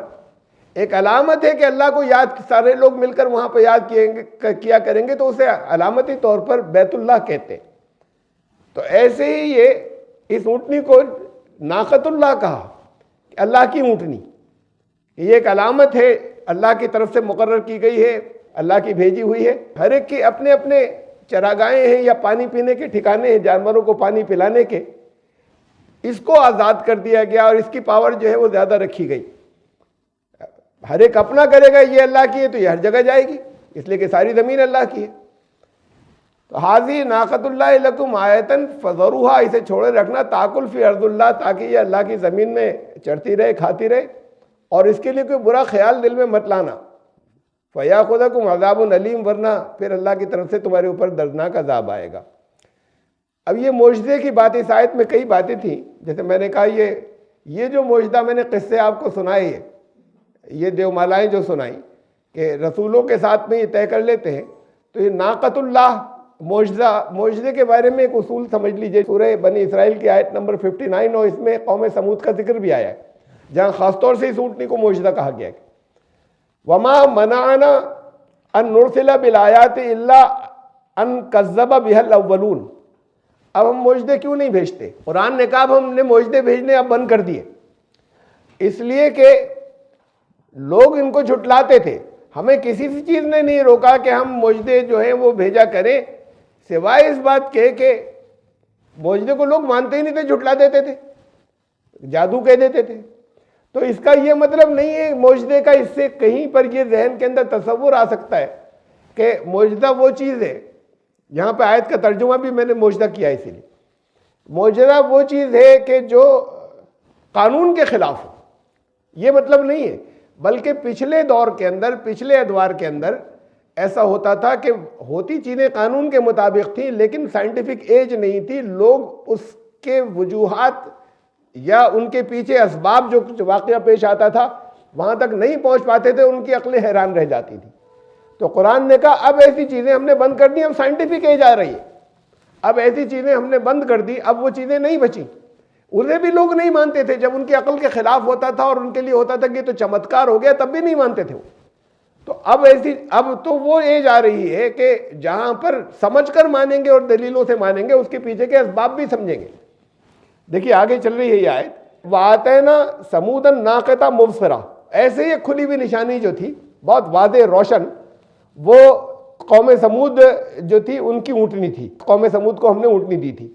ایک علامت ہے کہ اللہ کو یاد سارے لوگ مل کر وہاں پہ یاد کیا کریں گے، تو اسے علامتی طور پر بیت اللہ کہتے۔ تو ایسے ہی یہ اس اونٹنی کو ناقۃ اللہ کہا، کہ اللہ کی اونٹنی، یہ ایک علامت ہے اللہ کی طرف سے مقرر کی گئی ہے، اللہ کی بھیجی ہوئی ہے۔ ہر ایک کی اپنے اپنے چراگاہیں ہیں یا پانی پینے کے ٹھکانے ہیں جانوروں کو پانی پلانے کے، اس کو آزاد کر دیا گیا اور اس کی پاور جو ہے وہ زیادہ رکھی گئی۔ ہر ایک اپنا کرے گا، یہ اللہ کی ہے تو یہ ہر جگہ جائے گی، اس لیے کہ ساری زمین اللہ کی ہے۔ تو حاضی ناقۃ اللہ لکم آیتن فذروہا، اسے چھوڑے رکھنا، تاکل فی ارض اللہ، تاکہ یہ اللہ کی زمین میں چڑھتی رہے، کھاتی رہے، اور اس کے لیے کوئی برا خیال دل میں مت لانا۔ فیاخذکم عذاب علیم، ورنہ پھر اللہ کی طرف سے تمہارے اوپر دردناک عذاب آئے گا۔ اب یہ معجزے کی بات، اس آیت میں کئی باتیں تھیں، جیسے میں نے کہا یہ جو معجزہ میں نے قصے آپ کو سنائے، یہ دیومالائیں جو سنائیں کہ رسولوں کے ساتھ میں یہ طے کر لیتے ہیں، تو یہ ناقۃ اللہ معجزے کے بارے میں ایک اصول سمجھ لیجئے۔ سورہ بنی اسرائیل کی آیت نمبر 59، اور اس میں قوم سمود کا ذکر بھی آیا ہے، جہاں خاص طور سے اس اونٹنی کو معجزہ کہا گیا ہے۔ وَمَا مَنَعَنَا أَن نُرْسِلَ بِالْآيَاتِ إِلَّا أَن كَذَّبَ بِهَا الْأَوَّلُونَ، اب ہم معجزے کیوں نہیں بھیجتے؟ قرآن نے کہا اب ہم نے معجزے بھیجنے اب بند کر دیے، اس لیے کہ لوگ ان کو جھٹلاتے تھے۔ ہمیں کسی سی چیز نے نہیں روکا کہ ہم معجزے جو ہیں وہ بھیجا کریں، سوائے اس بات کے کہ معجزے کو لوگ مانتے ہی نہیں تھے، جھٹلا دیتے تھے، جادو کہہ دیتے تھے۔ تو اس کا یہ مطلب نہیں ہے معجزے کا، اس سے کہیں پر یہ ذہن کے اندر تصور آ سکتا ہے کہ معجزہ وہ چیز ہے، یہاں پہ آیت کا ترجمہ بھی میں نے معجزہ کیا، اسی لیے معجزہ وہ چیز ہے کہ جو قانون کے خلاف ہو، یہ مطلب نہیں ہے، بلکہ پچھلے دور کے اندر، پچھلے ادوار کے اندر ایسا ہوتا تھا کہ ہوتی چیزیں قانون کے مطابق تھیں، لیکن سائنٹیفک ایج نہیں تھی، لوگ اس کے وجوہات یا ان کے پیچھے اسباب جو واقعہ پیش آتا تھا وہاں تک نہیں پہنچ پاتے تھے، ان کی عقلیں حیران رہ جاتی تھی۔ تو قرآن نے کہا اب ایسی چیزیں ہم نے بند کر دی، اب سائنٹیفک ایج آ رہی ہے، اب ایسی چیزیں ہم نے بند کر دی، اب وہ چیزیں نہیں بچیں۔ انہیں بھی لوگ نہیں مانتے تھے، جب ان کی عقل کے خلاف ہوتا تھا اور ان کے لیے ہوتا تھا کہ تو چمتکار ہو گیا، تب بھی نہیں مانتے تھے وہ۔ تو اب تو وہ ایج آ رہی ہے کہ جہاں پر سمجھ کر مانیں گے اور دلیلوں سے مانیں گے، اس کے پیچھے کے اسباب بھی سمجھیں گے۔ دیکھیے آگے چل رہی ہے یہ آیت، وَآتَيْنَا ثَمُودَ النَّاقَةَ مُبْصِرَةً، ایسے ہی کھلی ہوئی نشانی جو تھی بہت واضح روشن، وہ قوم سمود جو تھی ان کی اونٹنی تھی، قوم سمود کو ہم نے اونٹنی دی تھی۔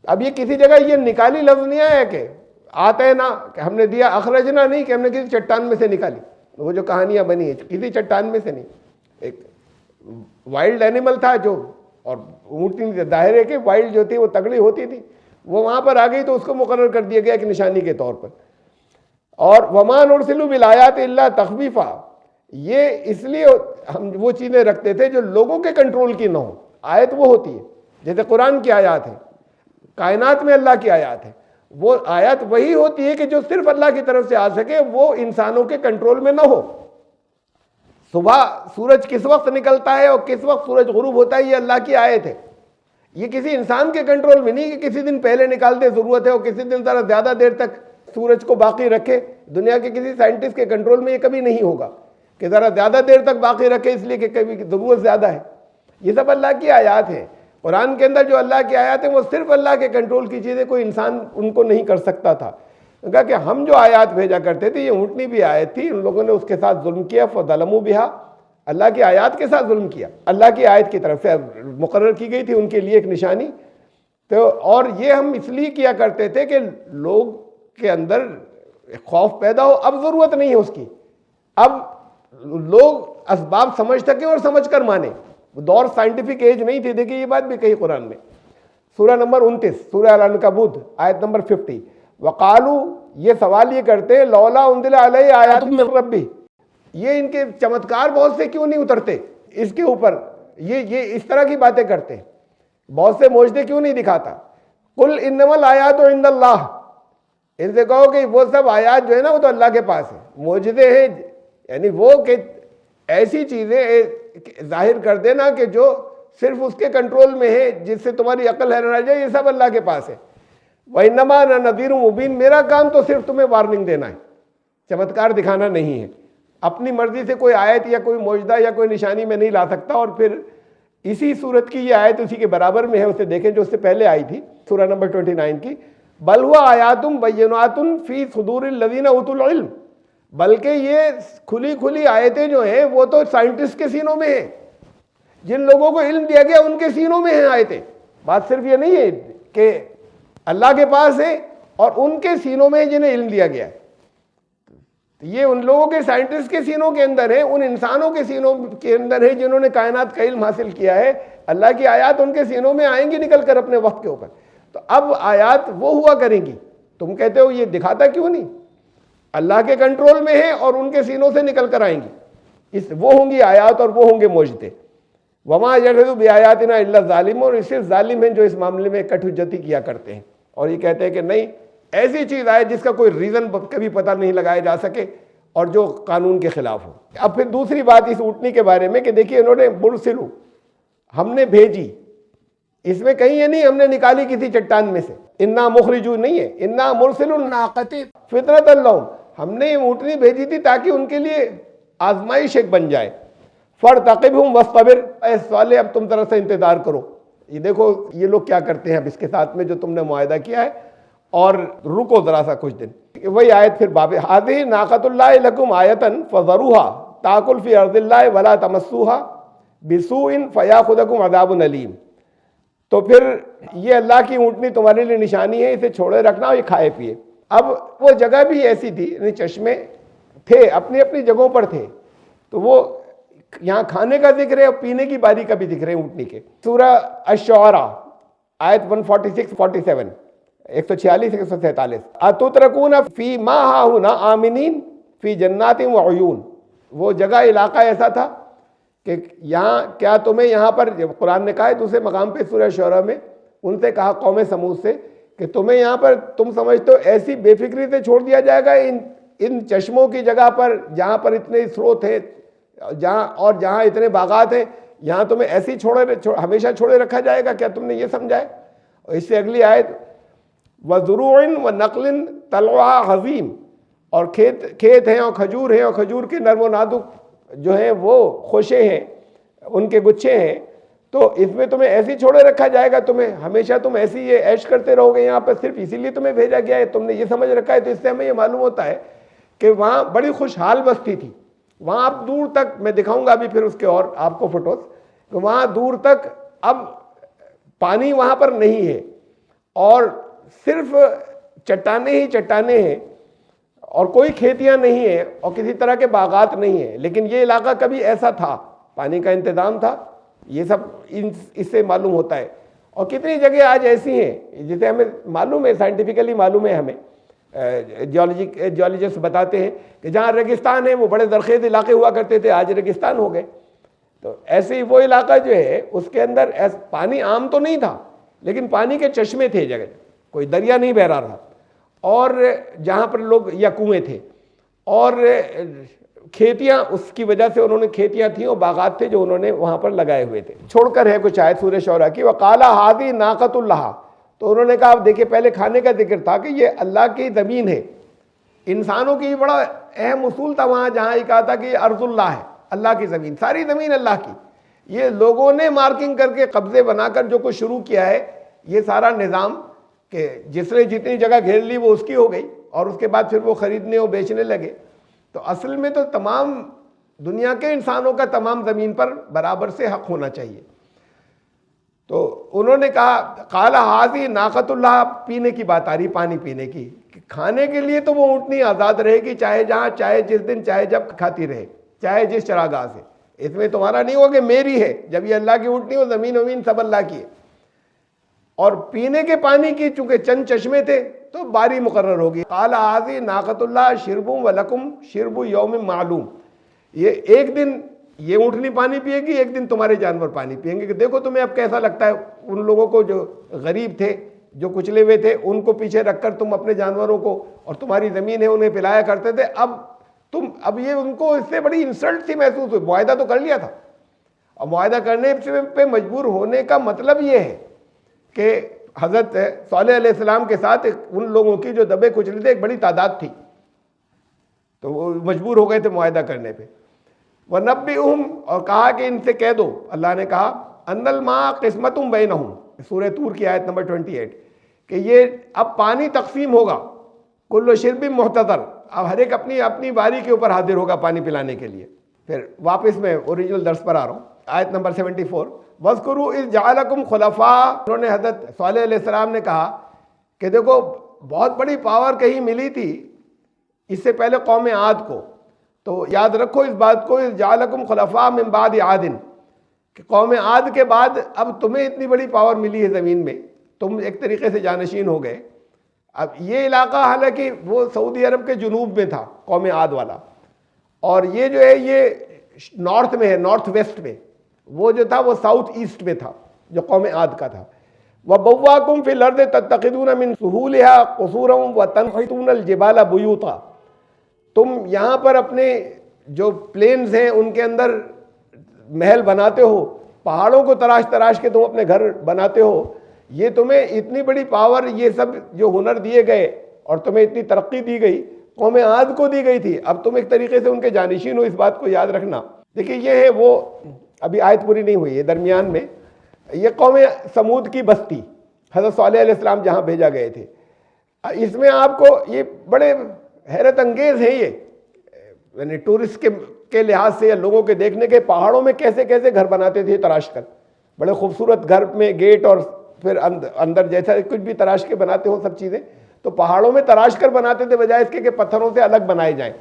اب یہ کسی جگہ یہ نکالی لفظ نہیں آیا کہ آتے نا، کہ ہم نے دیا، اخرجنا نہیں کہ ہم نے کسی چٹان میں سے نکالی، وہ جو کہانیاں بنی ہیں کسی چٹان میں سے نہیں، ایک وائلڈ اینیمل تھا جو، اور اونٹنی ظاہر ہے کہ وائلڈ جو تھی وہ تگڑی ہوتی تھی، وہ وہاں پر آ گئی تو اس کو مقرر کر دیا گیا ایک نشانی کے طور پر۔ اور وَمَا نُرْسِلُ بِالْآيَاتِ إِلَّا تَخْوِيفًا، یہ اس لیے ہم وہ چیزیں رکھتے تھے جو لوگوں کے کنٹرول کی نہ ہو۔ آیت وہ ہوتی ہے جیسے قرآن کی آیات ہیں، کائنات میں اللہ کی آیات ہے، وہ آیت وہی ہوتی ہے کہ جو صرف اللہ کی طرف سے آ سکے، وہ انسانوں کے کنٹرول میں نہ ہو۔ صبح سورج کس وقت نکلتا ہے اور کس وقت سورج غروب ہوتا ہے، یہ اللہ کی آیت ہے، یہ کسی انسان کے کنٹرول میں نہیں کہ کسی دن پہلے نکال دے ضرورت ہے اور کسی دن ذرا زیادہ دیر تک سورج کو باقی رکھے. دنیا کے کسی سائنٹسٹ کے کنٹرول میں یہ کبھی نہیں ہوگا کہ ذرا زیادہ دیر تک باقی رکھے اس لیے کہ کبھی ضرورت زیادہ ہے. یہ سب اللہ کی آیات ہیں. قرآن کے اندر جو اللہ کی آیات ہیں وہ صرف اللہ کے کنٹرول کی چیزیں, کوئی انسان ان کو نہیں کر سکتا تھا. کہا کہ ہم جو آیات بھیجا کرتے تھے, یہ اونٹنی بھی آیت تھی, ان لوگوں نے اس کے ساتھ ظلم کیا, فظلموا بہا, اللہ کی آیات کے ساتھ ظلم کیا. اللہ کی آیت کی طرف سے مقرر کی گئی تھی ان کے لیے ایک نشانی. تو اور یہ ہم اس لیے کیا کرتے تھے کہ لوگ کے اندر خوف پیدا ہو. اب ضرورت نہیں ہے اس کی, اب لوگ اسباب سمجھ سکیں اور سمجھ کر مانیں. دور سائنٹیفک ایج نہیں تھی. دیکھیے یہ بات بھی کہی قرآن میں, سورہ نمبر 29, سورہ العنکبوت آیت نمبر 50. وقالو, یہ سوال یہ کرتے ہیں, لولا انزل علیہ آیات من ربی, یہ ان کے چمتکار بہت سے کیوں نہیں اترتے اس کے اوپر, یہ اس طرح کی باتیں کرتے ہیں, بہت سے معجزے کیوں نہیں دکھاتا. قل انما الآیات عند اللہ, ان سے کہو کہ وہ سب آیات جو ہے نا وہ تو اللہ کے پاس ہے. معجزے ہیں یعنی وہ کہ ایسی چیزیں ظاہر کر دینا کہ جو صرف اس کے کنٹرول میں ہے, جس سے تمہاری عقل حیران آ جائے, یہ سب اللہ کے پاس ہے. وَإِنَّمَا أَنَا نَذِيرٌ مُبِينٌ, میرا کام تو صرف تمہیں وارننگ دینا ہے, چمتکار دکھانا نہیں ہے. اپنی مرضی سے کوئی آیت یا کوئی معجزہ یا کوئی نشانی میں نہیں لا سکتا. اور پھر اسی صورت کی یہ آیت اسی کے برابر میں ہے, اسے دیکھیں جو اس سے پہلے آئی تھی, سورہ نمبر 29 کی. بل ہوا آیاتم بیناتن فی صدور الذین اوتوا العلم, بلکہ یہ کھلی کھلی آیتیں جو ہیں وہ تو سائنٹسٹ کے سینوں میں ہیں, جن لوگوں کو علم دیا گیا ان کے سینوں میں ہیں آیتیں. بات صرف یہ نہیں ہے کہ اللہ کے پاس ہے اور ان کے سینوں میں جنہیں علم دیا گیا ہے. یہ ان لوگوں کے سائنٹسٹ کے سینوں کے اندر ہے, ان انسانوں کے سینوں کے اندر ہے جنہوں نے کائنات کا علم حاصل کیا ہے. اللہ کی آیات ان کے سینوں میں آئیں گی نکل کر اپنے وقت کے اوپر. تو اب آیات وہ ہوا کریں گی. تم کہتے ہو یہ دکھاتا کیوں نہیں, اللہ کے کنٹرول میں ہے اور ان کے سینوں سے نکل کر آئیں گی. وہ ہوں گی آیات اور وہ ہوں گے معجزے. وما یجحد بآیاتنا الا الظالمون, اور صرف ظالم ہیں جو اس معاملے میں کٹ حجتی کیا کرتے ہیں اور یہ کہتے ہیں کہ نہیں ایسی چیز آئے جس کا کوئی ریزن کبھی پتہ نہیں لگایا جا سکے اور جو قانون کے خلاف ہو. اب پھر دوسری بات اس اونٹنی کے بارے میں کہ دیکھیے انہوں نے مرسلو, ہم نے بھیجی, اس میں کہیں یہ نہیں ہم نے نکالی کسی چٹان میں سے, انا مخرجو نہیں ہے, انا مرسل الناقۃ فطرۃ لہم, ہم نے یہ اونٹنی بھیجی تھی تاکہ ان کے لیے آزمائش ایک بن جائے. فارتقبہم واصطبر, اے صالح اب تم ذرا سے انتظار کرو. یہ دیکھو یہ لوگ کیا کرتے ہیں اب اس کے ساتھ میں جو تم نے معاہدہ کیا ہے, اور رکو ذرا سا کچھ دن. وہی آیت پھر باب ہذہ ناقۃ اللہ لکم آیۃ فذروها تاکل فی ارض اللہ ولا تمسوها بسوء فیاخذکم عذاب علیم. تو پھر یہ اللہ کی اونٹنی تمہارے لیے نشانی ہے, اسے چھوڑے رکھنا اور یہ کھائے پیے. اب وہ جگہ بھی ایسی تھی, یعنی چشمے تھے اپنی اپنی جگہوں پر تھے, تو وہ یہاں کھانے کا ذکر ہے اور پینے کی باری کا بھی ذکر ہے اونٹنی کے. سورہ الشعراء آیت 146-47, 146-147. اتترکون فی ما ہاہنا آمنین فی جنات وعیون, وہ جگہ علاقہ ایسا تھا کہ یہاں کیا تمہیں یہاں پر, قرآن نے کہا ہے دوسرے مقام پہ سورہ شعراء میں, ان سے کہا قوم سمود سے کہ تمہیں یہاں پر تم سمجھتے ہو ایسی بے فکری سے چھوڑ دیا جائے گا ان چشموں کی جگہ پر جہاں پر اتنے سروت ہیں, جہاں اتنے باغات ہیں, یہاں تمہیں ایسی ہمیشہ چھوڑے رکھا جائے گا, کیا تم نے یہ سمجھا ہے؟ اور اس سے اگلی آیت وَزُرُوعٍ وَنَقْلٍ طَلْعُهَا حَضِيمٌ, اور کھیت ہیں اور کھجور کے نرم و نازک جو ہیں وہ خوشے ہیں, ان کے گچھے ہیں, تو اس میں تمہیں ایسی چھوڑے رکھا جائے گا, تمہیں ہمیشہ تم ایسی یہ عیش کرتے رہو گے یہاں پر, صرف اسی لیے تمہیں بھیجا گیا ہے, تم نے یہ سمجھ رکھا ہے. تو اس سے ہمیں یہ معلوم ہوتا ہے کہ وہاں بڑی خوشحال بستی تھی. وہاں اب دور تک میں دکھاؤں گا ابھی پھر اس کے اور آپ کو فوٹوز, کہ وہاں دور تک اب پانی وہاں پر نہیں ہے اور صرف چٹانیں ہی چٹانیں ہیں اور کوئی کھیتیاں نہیں ہیں اور کسی طرح کے باغات نہیں ہیں. لیکن یہ علاقہ کبھی ایسا تھا, پانی کا انتظام تھا, یہ سب اس سے معلوم ہوتا ہے. اور کتنی جگہ آج ایسی ہیں جسے ہمیں معلوم ہے, سائنٹیفکلی معلوم ہے ہمیں, جیولوجسٹ بتاتے ہیں کہ جہاں ریگستان ہے وہ بڑے زرخیز علاقے ہوا کرتے تھے, آج ریگستان ہو گئے. تو ایسے ہی وہ علاقہ جو ہے اس کے اندر پانی عام تو نہیں تھا, لیکن پانی کے چشمے تھے جگہ, کوئی دریا نہیں بہہ رہا تھا, اور جہاں پر لوگ یا کنویں تھے, اور کھیتیاں، اس کی وجہ سے انہوں نے کھیتیاں تھیں اور باغات تھے جو انہوں نے وہاں پر لگائے ہوئے تھے. چھوڑ کر ہے کچھ آیت سورہ شعراء کی. وقال ھذہ ناقۃ اللہ، تو انہوں نے کہا، اب دیکھیں پہلے کھانے کا ذکر تھا کہ یہ اللہ کی زمین ہے. انسانوں کی بڑا اہم اصول تھا وہاں، جہاں یہ کہا تھا کہ یہ ارض اللہ ہے، اللہ کی زمین، ساری زمین اللہ کی. یہ لوگوں نے مارکنگ کر کے قبضے بنا کر جو کچھ شروع کیا ہے، یہ سارا نظام کہ جس نے جتنی جگہ گھیر لی وہ اس کی ہو گئی، اور اس کے بعد پھر وہ خریدنے اور بیچنے لگے. تو اصل میں تو تمام دنیا کے انسانوں کا تمام زمین پر برابر سے حق ہونا چاہیے. تو انہوں نے کہا، قال ھذہ ناقۃ اللہ، پینے کی بات آ رہی، پانی پینے کی. کھانے کے لیے تو وہ اونٹنی آزاد رہے گی، چاہے جہاں، چاہے جس دن، چاہے جب کھاتی رہے، چاہے جس چراگاہ سے. اس میں تمہارا نہیں ہوگا کہ میری ہے. جب یہ اللہ کی اونٹنی ہو، زمین ومین سب اللہ کی ہے. اور پینے کے پانی کی چونکہ چند چشمے تھے تو باری مقرر ہوگی. قال ھذہ ناقۃ اللہ شرب ولکم شرب یوم معلوم. یہ ایک دن یہ اونٹنی پانی پیے گی، ایک دن تمہارے جانور پانی پیئیں گے. کہ دیکھو تمہیں اب کیسا لگتا ہے ان لوگوں کو جو غریب تھے، جو کچلے ہوئے تھے، ان کو پیچھے رکھ کر تم اپنے جانوروں کو، اور تمہاری زمین ہے، انہیں پلایا کرتے تھے. اب یہ ان کو اس سے بڑی انسلٹ سی محسوس ہوئی. معاہدہ تو کر لیا تھا، اور معاہدہ کرنے پہ مجبور ہونے کا مطلب یہ ہے کہ حضرت صالح علیہ السلام کے ساتھ ان لوگوں کی جو دبے کچلے تھے ایک بڑی تعداد تھی، تو وہ مجبور ہو گئے تھے معاہدہ کرنے پہ. وَنَبِّئُهُمْ، اور کہا کہ ان سے کہہ دو، اللہ نے کہا، أَنَّ الْمَاءَ قِسْمَةٌ بَيْنَهُمْ، سورہ طور کی آیت نمبر 28، کہ یہ اب پانی تقسیم ہوگا. کل شرب محتضر، اب ہر ایک اپنی اپنی باری کے اوپر حاضر ہوگا پانی پلانے کے لیے. پھر واپس میں اوریجنل درس پر آ رہا ہوں، آیت نمبر 74. وَاذْكُرُوا إِذْ جَعَلَكُمْ خُلَفَاءَ، انہوں نے حضرت صالح علیہ السلام نے کہا کہ دیکھو بہت بڑی پاور کہیں ملی تھی اس سے پہلے قوم عاد کو، تو یاد رکھو اس بات کو، إِذْ جَعَلَكُمْ خُلَفَاءَ مِنْ بَعْدِ عَادٍ، کہ قوم عاد کے بعد اب تمہیں اتنی بڑی پاور ملی ہے زمین میں، تم ایک طریقے سے جانشین ہو گئے. اب یہ علاقہ حالانکہ وہ سعودی عرب کے جنوب میں تھا، قوم عاد والا، اور یہ جو ہے یہ نارتھ میں ہے، نارتھ ویسٹ میں. وہ جو تھا وہ ساؤتھ ایسٹ میں تھا جو قوم عاد کا تھا. وَبَوَّاكُمْ فِي الْأَرْضِ تَتَّخِذُونَ مِنْ سُهُولِهَا قُصُورًا وَتَنْحِتُونَ الْجِبَالَ بُيُوتًا، تم یہاں پر اپنے جو پلینز ہیں ان کے اندر محل بناتے ہو، پہاڑوں کو تراش تراش کے تم اپنے گھر بناتے ہو. یہ تمہیں اتنی بڑی پاور، یہ سب جو ہنر دیے گئے اور تمہیں اتنی ترقی دی گئی، قوم عاد کو دی گئی تھی. اب تم ایک طریقے سے ان کے جانشین ہو، اس بات کو یاد رکھنا. دیکھیں یہ ہے وہ، ابھی آیت پوری نہیں ہوئی ہے، درمیان میں یہ قوم سمود کی بستی، حضرت صالح علیہ السلام جہاں بھیجا گئے تھے. اس میں آپ کو یہ بڑے حیرت انگیز ہیں، یہ یعنی ٹورسٹ کے لحاظ سے یا لوگوں کے دیکھنے کے، پہاڑوں میں کیسے کیسے گھر بناتے تھے تراش کر، بڑے خوبصورت گھر میں گیٹ اور پھر اندر جیسا کچھ بھی تراش کے بناتے ہو سب چیزیں، تو پہاڑوں میں تراش کر بناتے تھے بجائے اس کے کہ پتھروں سے الگ بنائے جائیں،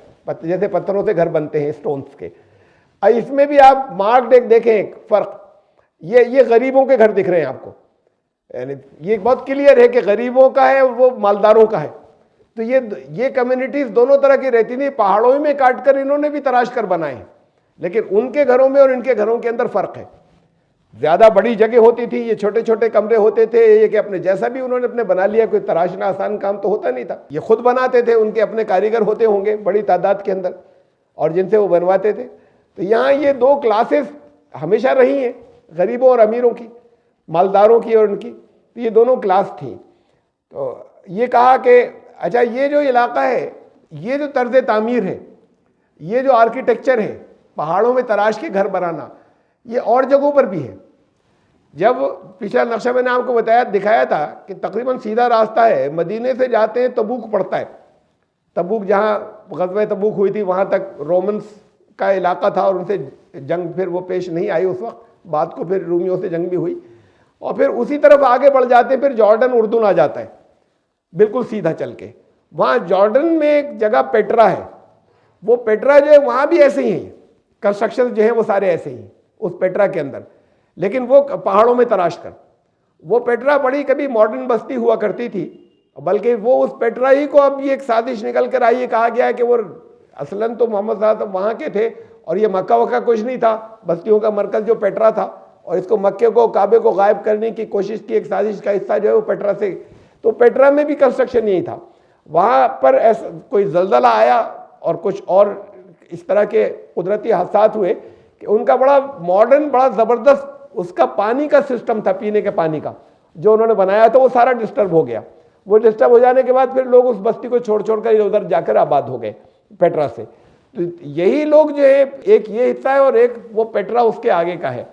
جیسے پتھروں سے گھر بنتے ہیں سٹونز کے. اس میں بھی آپ مارکڈ ایک دیکھیں ایک فرق، یہ غریبوں کے گھر دکھ رہے ہیں آپ کو، یعنی یہ بہت کلیئر ہے کہ غریبوں کا ہے وہ مالداروں کا ہے. تو یہ کمیونٹیز دونوں طرح کی رہتی تھیں، پہاڑوں میں کاٹ کر انہوں نے بھی تراش کر بنائے ہیں، لیکن ان کے گھروں میں اور ان کے گھروں کے اندر فرق ہے. زیادہ بڑی جگہ ہوتی تھی، یہ چھوٹے چھوٹے کمرے ہوتے تھے. یہ کہ اپنے جیسا بھی انہوں نے اپنے بنا لیا، کوئی تراشنا آسان کام تو ہوتا نہیں تھا، یہ خود بناتے تھے، ان کے اپنے کاریگر ہوتے ہوں گے بڑی تعداد کے اندر اور جن سے وہ بنواتے تھے. تو یہاں یہ دو کلاسز ہمیشہ رہی ہیں، غریبوں اور امیروں کی، مالداروں کی اور ان کی، تو یہ دونوں کلاس تھیں. تو یہ کہا کہ اچھا یہ جو علاقہ ہے، یہ جو طرز تعمیر ہے، یہ جو آرکیٹیکچر ہے، پہاڑوں میں تراش کے گھر بنانا، یہ اور جگہوں پر بھی ہے. جب پچھلا نقشہ میں نے آپ کو بتایا دکھایا تھا کہ تقریباً سیدھا راستہ ہے، مدینے سے جاتے ہیں تبوک پڑتا ہے، تبوک جہاں غزوہ تبوک ہوئی تھی وہاں تک رومنز کا علاقہ تھا اور ان سے جنگ پھر وہ پیش نہیں آئی اس وقت، بعد کو پھر رومیوں سے جنگ بھی ہوئی. اور پھر اسی طرف آگے بڑھ جاتے ہیں، پھر جارڈن اردن آ جاتا ہے بالکل سیدھا چل کے. وہاں جارڈن میں ایک جگہ پیٹرا ہے، وہ پیٹرا جو ہے وہاں بھی ایسے ہی ہیں، کنسٹرکشن جو ہیں وہ سارے ایسے ہی ہیں اس پیٹرا کے اندر، لیکن وہ پہاڑوں میں تراش کر. وہ پیٹرا بڑی کبھی ماڈرن بستی ہوا کرتی تھی، بلکہ وہ اس پیٹرا ہی کو اب یہ ایک سازش نکل کر آئی ہے، کہا گیا ہے کہ وہ اصلاً تو محمد صلی اللہ علیہ وسلم وہاں کے تھے اور یہ مکہ وکہ کچھ نہیں تھا، بستیوں کا مرکز جو پیٹرا تھا، اور اس کو مکے کو کعبے کو غائب کرنے کی کوشش کی، ایک سازش کا حصہ جو ہے وہ پیٹرا سے. تو پیٹرا میں بھی کنسٹرکشن یہی تھا. وہاں پر ایسا کوئی زلزلہ آیا اور کچھ اور اس طرح کے قدرتی حادثات ہوئے کہ ان کا بڑا ماڈرن بڑا زبردست اس کا پانی کا سسٹم تھا، پینے کے پانی کا جو انہوں نے بنایا تھا، وہ سارا ڈسٹرب ہو گیا. وہ ڈسٹرب ہو جانے کے بعد پھر لوگ اس بستی کو چھوڑ چھوڑ کر ادھر جا کر آباد ہو گئے پیٹرا سے. تو یہی لوگ جو ہے، ایک یہ حصہ ہے اور ایک وہ پیٹرا اس کے آگے کا ہے.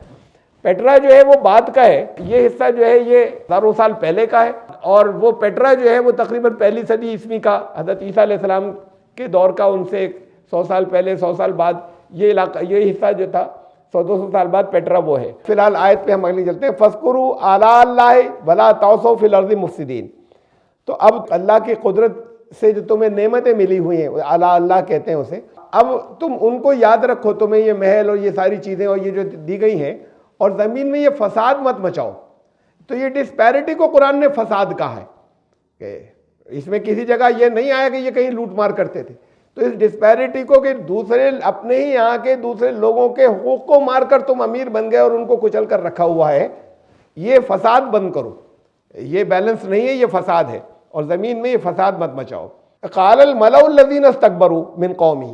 پیٹرا جو ہے وہ بعد کا ہے، یہ حصہ جو ہے یہ ہزاروں سال پہلے کا ہے. اور وہ پیٹرا جو ہے وہ تقریباً پہلی صدی عیسوی کا، حضرت عیسیٰ علیہ السلام کے دور کا، ان سے 100 سال پہلے 100 سال بعد یہ علاقہ، یہ حصہ جو تھا 100-200 سال بعد پیٹرا وہ ہے. فی الحال آیت پہ ہم اگلی چلتے ہیں. فَاذْكُرُوا آلَاءَ اللَّهِ وَلَا تَعْثَوْا فِي الْأَرْضِ مُفْسِدِينَ. تو اب اللہ کی قدرت سے جو تمہیں نعمتیں ملی ہوئی ہیں، آلاء اللہ کہتے ہیں اسے، اب تم ان کو یاد رکھو. تمہیں یہ محل اور یہ ساری چیزیں اور یہ جو دی گئی ہیں، اور زمین میں یہ فساد مت مچاؤ. تو یہ ڈسپیرٹی کو قرآن نے فساد کہا ہے کہ اس میں کسی جگہ یہ نہیں آیا کہ یہ کہیں لوٹ مار کرتے تھے. تو اس ڈسپیرٹی کو کہ دوسرے اپنے ہی یہاں کے دوسرے لوگوں کے حقوق کو مار کر تم امیر بن گئے اور ان کو کچل کر رکھا ہوا ہے، یہ فساد بند کرو. یہ بیلنس نہیں ہے، یہ فساد ہے، اور زمین میں یہ فساد مت مچاؤ. قال الملأ الذین استکبروا من قومہ.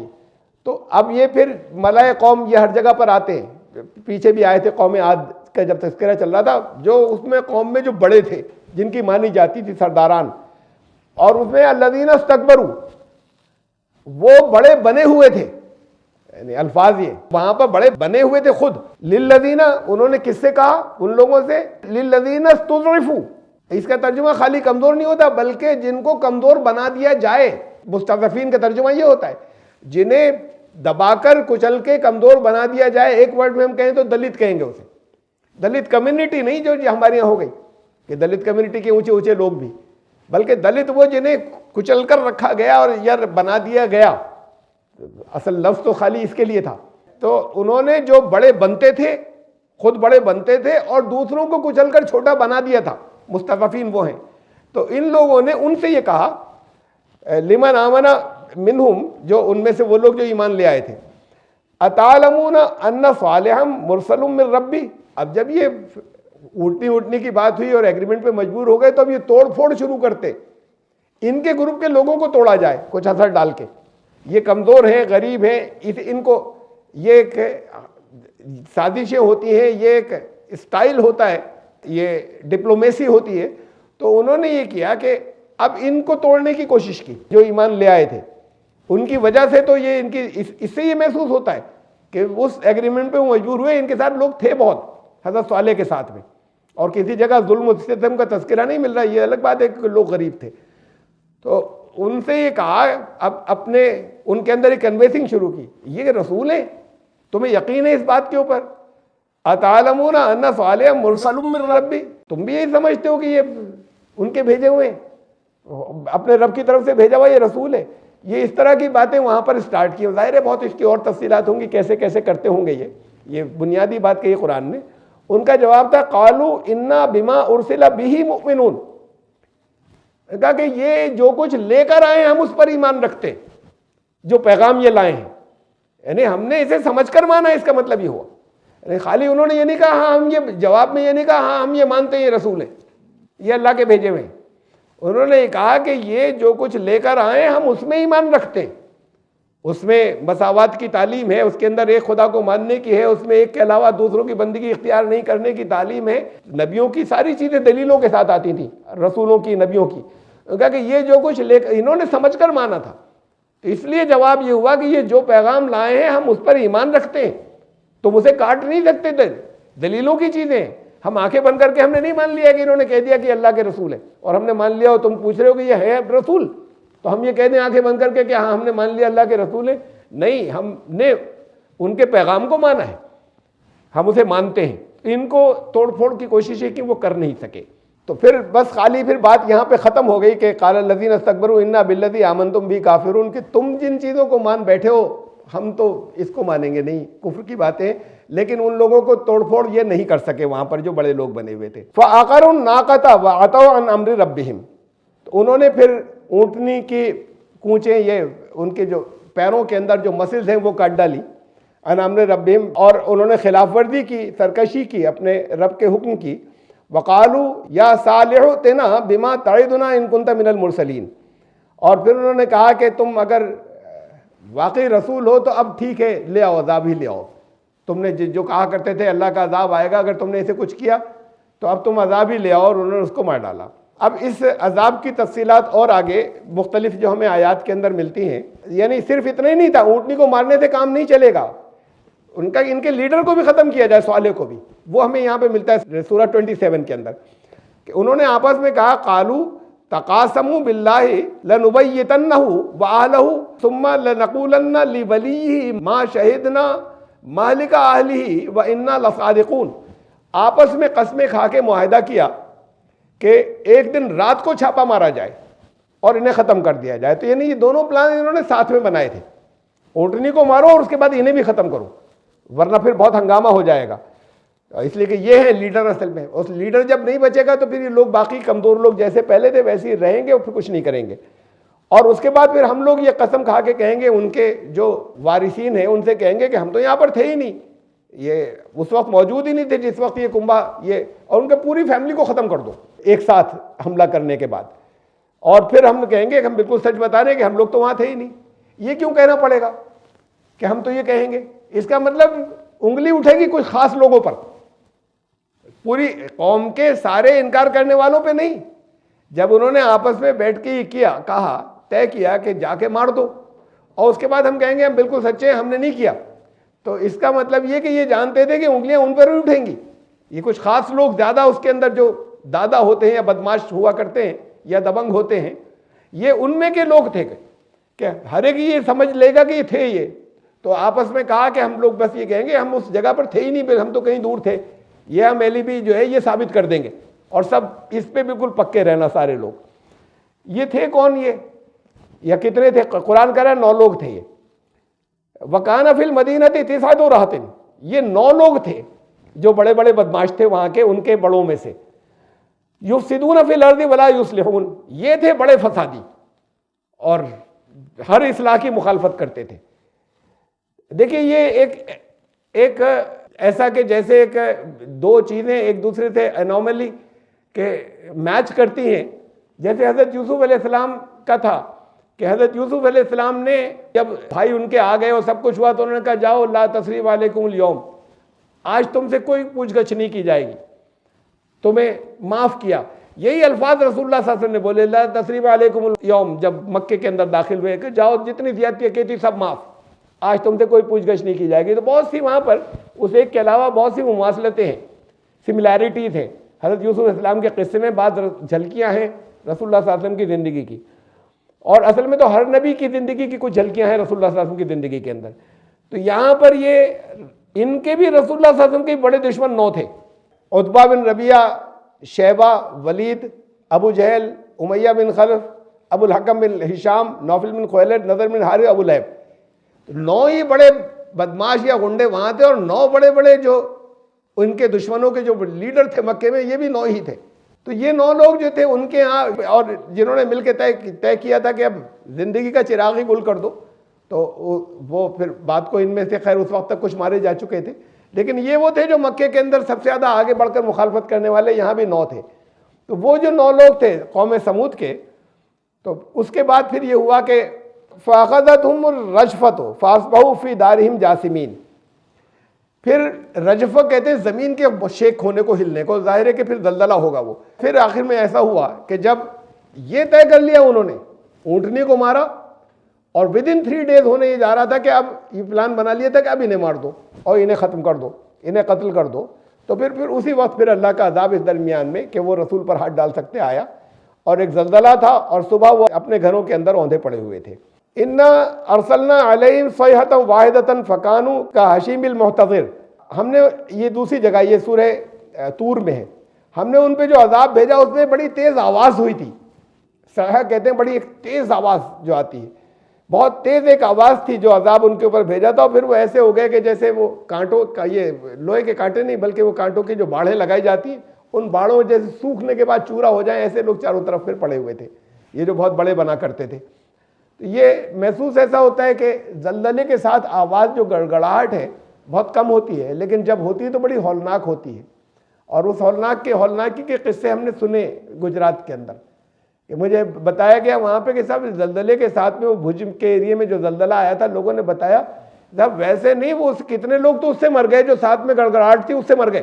تو اب یہ پھر ملأ قوم یہ ہر جگہ پر آتے ہیں. پیچھے بھی آئے تھے قوم عاد کا جب تذکرہ چل رہا تھا، جو اس میں قوم میں جو بڑے تھے جن کی مانی جاتی تھی سرداران، اور اس میں الذین استکبروا وہ بڑے بنے ہوئے تھے. یعنی الفاظ یہ وہاں پر بڑے بنے ہوئے تھے خود. للذین انہوں نے کس سے کہا؟ ان لوگوں سے. للذین استضعفوا اس کا ترجمہ خالی کمزور نہیں ہوتا بلکہ جن کو کمزور بنا دیا جائے. مستضعفین کا ترجمہ یہ ہوتا ہے جنہیں دبا کر کچل کے کمزور بنا دیا جائے. ایک ورڈ میں ہم کہیں تو دلت کہیں گے اسے. دلت کمیونٹی نہیں جو ہمارے یہاں ہو گئی کہ دلت کمیونٹی کے اونچے اونچے لوگ بھی، بلکہ دلت وہ جنہیں کچل کر رکھا گیا اور یار بنا دیا گیا. اصل لفظ تو خالی اس کے لیے تھا. تو انہوں نے جو بڑے بنتے تھے، خود بڑے بنتے تھے اور دوسروں کو کچل کر چھوٹا بنا دیا تھا. مستضعفین وہ ہیں. تو ان لوگوں نے ان سے یہ کہا لمن آمن منہم، جو ان میں سے وہ لوگ جو ایمان لے آئے تھے، اتعلمون ان صالحا مرسل من ربی. اب جب یہ اٹھنی کی بات ہوئی اور ایگریمنٹ پہ مجبور ہو گئے تو اب یہ توڑ پھوڑ شروع کرتے. ان کے گروپ کے لوگوں کو توڑا جائے کچھ اثر ڈال کے. یہ کمزور ہیں، غریب ہیں، ان کو یہ ایک سازشیں ہوتی ہیں، یہ ایک اسٹائل ہوتا ہے، یہ ڈپلومیسی ہوتی ہے. تو انہوں نے یہ کیا کہ اب ان کو توڑنے کی کوشش کی جو ایمان لے آئے تھے. ان کی وجہ سے تو یہ ان کی اس سے یہ محسوس ہوتا ہے کہ اس ایگریمنٹ پہ وہ مجبور ہوئے. ان کے ساتھ لوگ تھے بہت، حضرت صالح کے ساتھ میں، اور کسی جگہ ظلم و ستم کا تذکرہ نہیں مل رہا. یہ الگ بات ہے کہ لوگ غریب تھے. تو ان سے یہ کہا، اب اپنے ان کے اندر ایک کنوینسنگ شروع کی، یہ رسول ہیں، تمہیں یقین ہے اس بات کے اوپر؟ اتعلمون ان صالحا مرسل من ربی. تم بھی یہی سمجھتے ہو کہ یہ ان کے بھیجے ہوئے ہیں، اپنے رب کی طرف سے بھیجا ہوا یہ رسول ہے؟ یہ اس طرح کی باتیں وہاں پر اسٹارٹ کی. ظاہر ہے بہت اس کی اور تفصیلات ہوں گی، کیسے کیسے کرتے ہوں گے. یہ بنیادی بات کہی قرآن نے. ان کا جواب تھا قالوا انا بما ارسل به مؤمنون. کہا کہ یہ جو کچھ لے کر آئے ہم اس پر ایمان رکھتے ہیں، جو پیغام یہ لائے ہیں. یعنی ہم نے اسے سمجھ کر مانا، اس کا مطلب یہ ہوا. یعنی خالی انہوں نے یہ نہیں کہا ہاں ہم یہ جواب میں یہ نہیں کہا ہاں ہم یہ مانتے ہیں یہ رسول ہیں، یہ اللہ کے بھیجے ہوئے ہیں. انہوں نے یہ کہا کہ یہ جو کچھ لے کر آئے ہم اس میں ایمان رکھتے ہیں. اس میں مساوات کی تعلیم ہے، اس کے اندر ایک خدا کو ماننے کی ہے، اس میں ایک کے علاوہ دوسروں کی بندگی اختیار نہیں کرنے کی تعلیم ہے. نبیوں کی ساری چیزیں دلیلوں کے ساتھ آتی تھیں، رسولوں کی، نبیوں کی. کہا کہ یہ جو کچھ لے کر انہوں نے سمجھ کر مانا تھا، اس لیے جواب یہ ہوا کہ یہ جو پیغام لائے ہیں ہم اس پر ایمان رکھتے ہیں. تم اسے کاٹ نہیں سکتے تھے، دلیلوں کی چیزیں ہیں. ہم آنکھیں بند کر کے ہم نے نہیں مان لیا کہ انہوں نے کہہ دیا کہ اللہ کے رسول ہے اور ہم نے مان لیا. اور تم پوچھ رہے ہو کہ یہ ہے رسول، تو ہم یہ کہہ دیں آنکھیں بند کر کے کہ ہاں ہم نے مان لیا اللہ کے رسول ہے؟ نہیں، ہم نے ان کے پیغام کو مانا ہے، ہم اسے مانتے ہیں. ان کو توڑ پھوڑ کی کوشش ہے کہ وہ کر نہیں سکے. تو پھر بس خالی پھر بات یہاں پہ ختم ہو گئی کہ قال الذین استکبروا انا بالذی آمنتم بہ کافرون، کہ تم جن چیزوں کو مان بیٹھے ہو ہم تو اس کو مانیں گے نہیں. کفر کی باتیں. لیکن ان لوگوں کو توڑ پھوڑ یہ نہیں کر سکے وہاں پر جو بڑے لوگ بنے ہوئے تھے. فعقروا الناقۃ وعتوا عن امر ربہم. تو انہوں نے پھر اونٹنی کی کونچیں، یہ ان کے جو پیروں کے اندر جو مسلز ہیں وہ کاٹ ڈالی. عن امر ربہم، اور انہوں نے خلاف ورزی کی، سرکشی کی اپنے رب کے حکم کی. وقالوا یا صالح ائتنا بما تعدنا ان کنت من المرسلین. اور پھر انہوں نے کہا کہ تم اگر واقعی رسول ہو تو اب ٹھیک ہے، لے آؤ، عذاب ہی لے آؤ. تم نے جو کہا کرتے تھے اللہ کا عذاب آئے گا اگر تم نے اسے کچھ کیا، تو اب تم عذاب ہی لے آؤ، اور انہوں نے اس کو مار ڈالا. اب اس عذاب کی تفصیلات اور آگے مختلف جو ہمیں آیات کے اندر ملتی ہیں. یعنی صرف اتنا ہی نہیں تھا، اونٹنی کو مارنے سے کام نہیں چلے گا، ان کے لیڈر کو بھی ختم کیا جائے، صالح کو بھی. وہ ہمیں یہاں پہ ملتا ہے سورہ 27 کے اندر، کہ انہوں نے آپس میں کہا قالوا تقاسموا باللہ لنبیتنہ وآلہ ثم لنقولن لولیہ ما شہدنا مہلک اہلہ وانا لصادقون. آپس میں قسمیں کھا کے معاہدہ کیا کہ ایک دن رات کو چھاپا مارا جائے اور انہیں ختم کر دیا جائے. تو یعنی یہ دونوں پلان انہوں نے ساتھ میں بنائے تھے، اونٹنی کو مارو اور اس کے بعد انہیں بھی ختم کرو، ورنہ پھر بہت ہنگامہ ہو جائے گا. اس لیے کہ یہ ہے لیڈر اصل میں. اس لیڈر جب نہیں بچے گا تو پھر یہ لوگ باقی کمزور لوگ جیسے پہلے تھے ویسے ہی رہیں گے اور پھر کچھ نہیں کریں گے. اور اس کے بعد پھر ہم لوگ یہ قسم کھا کے کہیں گے، ان کے جو وارثین ہیں ان سے کہیں گے کہ ہم تو یہاں پر تھے ہی نہیں، یہ اس وقت موجود ہی نہیں تھے جس وقت یہ کنبہ یہ، اور ان کے پوری فیملی کو ختم کر دو ایک ساتھ حملہ کرنے کے بعد. اور پھر ہم کہیں گے کہ ہم بالکل سچ بتا رہے ہیں کہ ہم لوگ تو وہاں تھے ہی نہیں. یہ کیوں کہنا پڑے گا کہ ہم تو یہ کہیں گے؟ اس کا مطلب انگلی اٹھے گی کچھ خاص لوگوں پر، پوری قوم کے سارے انکار کرنے والوں پہ نہیں. جب انہوں نے آپس میں بیٹھ کے یہ کہا طے کیا کہ جا کے مار دو، اور اس کے بعد ہم کہیں گے ہم بالکل سچے ہیں ہم نے نہیں کیا، تو اس کا مطلب یہ کہ یہ جانتے تھے کہ انگلیاں ان پر بھی اٹھیں گی. یہ کچھ خاص لوگ زیادہ اس کے اندر جو دادا ہوتے ہیں یا بدماش ہوا کرتے ہیں یا دبنگ ہوتے ہیں، یہ ان میں کے لوگ تھے کہ ہر ایک یہ سمجھ لے گا کہ یہ تھے. یہ تو آپس میں کہا کہ ہم لوگ بس یہ کہیں گے ہم اس جگہ پر تھے ہی نہیں، ہم تو کہیں دور تھے. یہ ہم ایلی بھی جو ہے یہ ثابت کر دیں گے، اور سب اس پہ بالکل پکے رہنا سارے لوگ. یہ تھے کون یہ، یا کتنے تھے؟ قرآن کہہ رہا ہے 9 لوگ تھے. یہ وَكَانَ فِي الْمَدِينَةِ تِسْعَةُ رَهْطٍ، یہ 9 لوگ تھے جو بڑے بڑے بدماش تھے وہاں کے، ان کے بڑوں میں سے. يُفْسِدُونَ فِي الْأَرْضِ وَلَا يُصْلِحُونَ، یہ تھے بڑے فسادی اور ہر اصلاح کی مخالفت کرتے تھے. دیکھیے یہ ایک ایسا کہ جیسے ایک دو چیزیں ایک دوسرے سے انوملی کہ میچ کرتی ہیں. جیسے حضرت یوسف علیہ السلام کا تھا کہ حضرت یوسف علیہ السلام نے جب بھائی ان کے آ گئے اور سب کچھ ہوا تو انہوں نے کہا جاؤ لا تثریب علیکم اليوم، آج تم سے کوئی پوچھ گچھ نہیں کی جائے گی، تمہیں معاف کیا. یہی الفاظ رسول اللہ صلی اللہ علیہ وسلم نے بولے لا تثریب علیکم اليوم جب مکے کے اندر داخل ہوئے کہ جاؤ جتنی زیادتی کی تھی سب معاف، آج تم سے کوئی پوچھ گچھ نہیں کی جائے گی. تو بہت سی وہاں پر اس ایک کے علاوہ بہت سی مماثلتیں ہیں، سملیرٹیز ہیں. حضرت یوسف علیہ السلام کے قصے میں بعض جھلکیاں ہیں رسول اللہ صلی اللہ علیہ وسلم کی زندگی کی، اور اصل میں تو ہر نبی کی زندگی کی کچھ جھلکیاں ہیں رسول اللہ صلی اللہ علیہ وسلم کی زندگی کے اندر. تو یہاں پر یہ ان کے بھی رسول اللہ صلی اللہ علیہ وسلم کے بڑے دشمن 9 تھے. عتبہ بن ربیعہ، شیبہ، ولید، ابو جہل، امیہ بن خلف، ابو الحکم بن ہشام، نوفل بن خویلد، نضر بن حارث، ابو لہب. 9 ہی بڑے بدماش یا غنڈے وہاں تھے، اور 9 بڑے بڑے جو ان کے دشمنوں کے جو لیڈر تھے مکے میں یہ بھی 9 ہی تھے. تو یہ 9 لوگ جو تھے ان کے ہاں، اور جنہوں نے مل کے طے کیا تھا کہ اب زندگی کا چراغ ہی گل کر دو، تو وہ پھر بات کو ان میں سے خیر اس وقت تک کچھ مارے جا چکے تھے، لیکن یہ وہ تھے جو مکے کے اندر سب سے زیادہ آگے بڑھ کر مخالفت کرنے والے. یہاں بھی 9 تھے. تو وہ جو 9 لوگ تھے قوم سمود کے، تو اس کے بعد پھر یہ ہوا کہ فَأَخَذَتْهُمُ الرَّجْفَةُ فَأَصْبَحُوا فِي دَارِهِمْ جَاثِمِينَ. پھر رجفہ کہتے ہیں زمین کے شیک ہونے کو، ہلنے کو، ظاہر ہے کہ پھر دلدلہ ہوگا وہ. پھر آخر میں ایسا ہوا کہ جب یہ طے کر لیا انہوں نے، اونٹنی کو مارا، اور ودن 3 days ہونے یہ جا رہا تھا کہ اب یہ پلان بنا لیا تھا کہ اب انہیں مار دو اور انہیں ختم کر دو، انہیں قتل کر دو. تو پھر اسی وقت پھر اللہ کا عذاب اس درمیان میں کہ وہ رسول پر ہاتھ ڈال سکتے آیا، اور ایک زلزلہ تھا، اور صبح وہ اپنے گھروں کے اندر اوندھے پڑے ہوئے تھے. انا ارسلنا علیہم صیحۃ واحدۃ فکانوا کحشیم المحتضر. ہم نے یہ دوسری جگہ یہ سورہ طور میں ہے، ہم نے ان پہ جو عذاب بھیجا اس میں بڑی تیز آواز ہوئی تھی. صیحہ کہتے ہیں بڑی ایک تیز آواز جو آتی ہے، بہت تیز ایک آواز تھی جو عذاب ان کے اوپر بھیجا تھا. اور پھر وہ ایسے ہو گئے کہ جیسے وہ کانٹوں کا، یہ لوہے کے کانٹے نہیں بلکہ وہ کانٹوں کی جو باڑیں لگائی جاتی ہیں، ان باڑوں جیسے سوکھنے کے بعد چورا ہو جائیں ایسے لوگ چاروں طرف پھر پڑے ہوئے تھے، یہ جو بہت بڑے بنا کرتے تھے. تو یہ محسوس ایسا ہوتا ہے کہ زلزلے کے ساتھ آواز جو گڑگڑاہٹ ہے بہت کم ہوتی ہے، لیکن جب ہوتی ہے تو بڑی ہولناک ہوتی ہے. اور اس ہولناکی کے قصے ہم نے سنے گجرات کے اندر کہ مجھے بتایا گیا وہاں پہ کہ صاحب زلزلے کے ساتھ میں وہ بھج کے ایریے میں جو زلزلہ آیا تھا لوگوں نے بتایا صاحب ویسے نہیں، وہ کتنے لوگ تو اس سے مر گئے جو ساتھ میں گڑگڑاہٹ تھی اس سے مر گئے،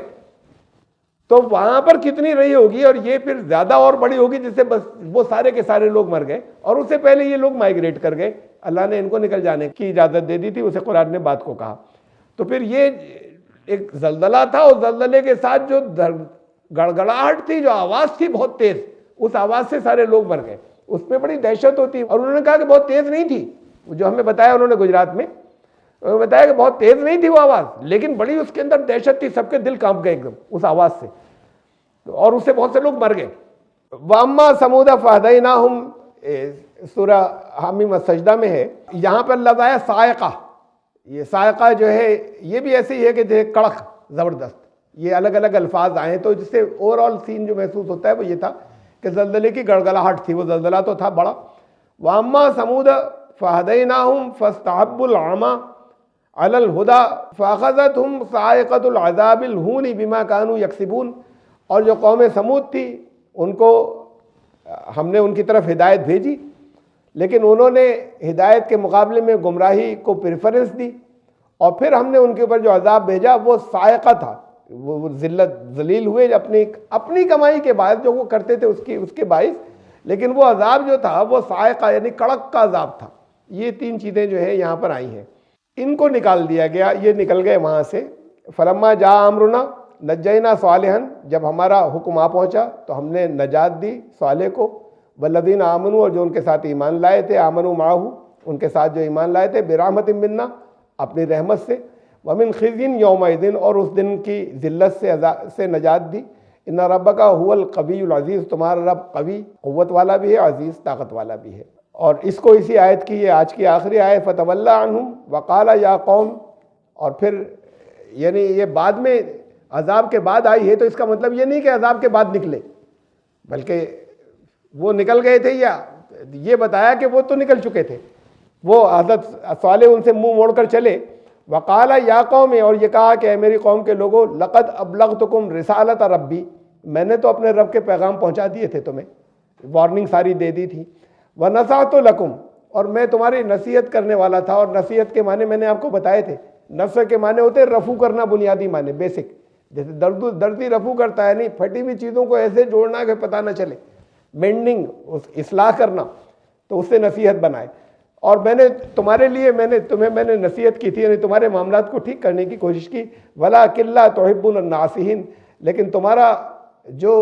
تو وہاں پر کتنی رہی ہوگی، اور یہ پھر زیادہ اور بڑی ہوگی جس سے بس وہ سارے کے سارے لوگ مر گئے، اور اس سے پہلے یہ لوگ مائگریٹ کر گئے، اللہ نے ان کو نکل جانے کی اجازت دے دی تھی، اسے قرآن نے بات کو کہا۔ تو پھر یہ ایک زلزلہ تھا، اور زلزلے کے ساتھ جو گڑگڑاہٹ تھی، جو آواز تھی بہت تیز، اس آواز سے سارے لوگ مر گئے، اس میں بڑی دہشت ہوتی، اور انہوں نے کہا کہ بہت تیز نہیں تھی، جو ہمیں بتایا انہوں نے گجرات میں بتایا کہ بہت تیز نہیں تھی وہ آواز، لیکن بڑی اس کے اندر دہشت تھی، سب کے دل کانپ گئے ایک دم اس آواز سے، اور اس سے بہت سے لوگ مر گئے۔ وَأَمَّا ثَمُودَ فَهَدَيْنَاهُمْ سورہ حامیم السجدہ میں ہے، یہاں پر لفظ آیا صاعقہ، یہ صاعقہ جو ہے یہ بھی ایسے ہی ہے کہ کڑک زبردست، یہ الگ الگ الفاظ آئے تو جس سے اوور آل سین جو محسوس ہوتا ہے وہ یہ تھا کہ زلزلے کی گڑگڑاہٹ تھی، وہ زلزلہ تو تھا بڑا۔ وَأَمَّا ثَمُودَ فَهَدَيْنَاهُمْ فَاسْتَحَبُّوا الْعَمَىٰ عَلَى الْهُدَىٰ فَأَخَذَتْهُمْ صَاعِقَةُ الْعَذَابِ الْهُونِ بِمَا كَانُوا يَكْسِبُونَ، اور جو قوم سمود تھی ان کو ہم نے ان کی طرف ہدایت بھیجی، لیکن انہوں نے ہدایت کے مقابلے میں گمراہی کو پریفرنس دی، اور پھر ہم نے ان کے اوپر جو عذاب بھیجا وہ صاعقہ تھا، وہ ذلیل ہوئے اپنی کمائی کے باعث، جو وہ کرتے تھے اس کے باعث، لیکن وہ عذاب جو تھا وہ صاعقہ یعنی کڑک کا عذاب تھا۔ یہ تین چیزیں جو ہیں یہاں پر آئی ہیں، ان کو نکال دیا گیا، یہ نکل گئے وہاں سے۔ فلما جاء امرنا نجینا صالحا، جب ہمارا حکم آ پہنچا تو ہم نے نجات دی صالح کو، والذین آمنوا، اور جو ان کے ساتھ ایمان لائے تھے، آمنوا معه، ان کے ساتھ جو ایمان لائے تھے، برحمت منا، اپنی رحمت سے، ومن خزی یومئذ، اور اس دن کی ذلت سے نجات دی۔ ان ربک هو القوی العزیز، تمہارا رب قوی قوت والا بھی ہے، عزیز طاقت والا بھی ہے۔ اور اس کو اسی آیت کی، یہ آج کی آخری آیت، فتولی عنہم وقال یا قوم، اور پھر یعنی یہ بعد میں عذاب کے بعد آئی ہے، تو اس کا مطلب یہ نہیں کہ عذاب کے بعد نکلے، بلکہ وہ نکل گئے تھے، یا یہ بتایا کہ وہ تو نکل چکے تھے، وہ حضرت صالح ان سے منہ موڑ کر چلے۔ وقال یا قوم، اور یہ کہا کہ اے میری قوم کے لوگوں، لقد ابلغتکم رسالت ربی، میں نے تو اپنے رب کے پیغام پہنچا دیے تھے، تمہیں وارننگ ساری دے دی تھی۔ ونصحت لکم، اور میں تمہاری نصیحت کرنے والا تھا، اور نصیحت کے معنی میں نے آپ کو بتائے تھے، نصح کے معنی ہوتے رفع کرنا، بنیادی معنی بیسک، جیسے دردی رفع کرتا ہے، نہیں پھٹی ہوئی چیزوں کو ایسے جوڑنا کہ پتہ نہ چلے، مینڈنگ، اصلاح کرنا، تو اس سے نصیحت بنائے۔ اور میں نے تمہارے لیے میں نے نصیحت کی تھی، یعنی تمہارے معاملات کو ٹھیک کرنے کی کوشش کی، وَلَٰكِن لَّا تُحِبُّونَ النَّاصِحِينَ، لیکن تمہارا جو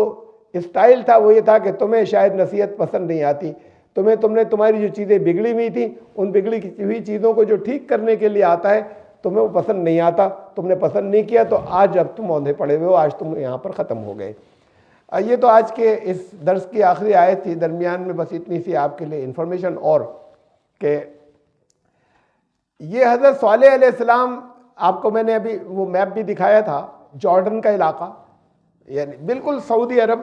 اسٹائل تھا وہ یہ تھا کہ تمہیں شاید نصیحت پسند نہیں آتی، تمہاری جو چیزیں بگڑی ہوئی تھیں، ان بگڑی ہوئی چیزوں کو جو ٹھیک کرنے کے لیے آتا ہے تمہیں وہ پسند نہیں آتا، تم نے پسند نہیں کیا، تو آج اب تم اوندھے پڑے ہوئے ہو، آج تم یہاں پر ختم ہو گئے۔ یہ تو آج کے اس درس کی آخری آیت تھی، درمیان میں بس اتنی سی آپ کے لیے انفارمیشن، اور کہ یہ حضرت صالح علیہ السلام، آپ کو میں نے ابھی وہ میپ بھی دکھایا تھا، جارڈن کا علاقہ، یعنی بالکل سعودی عرب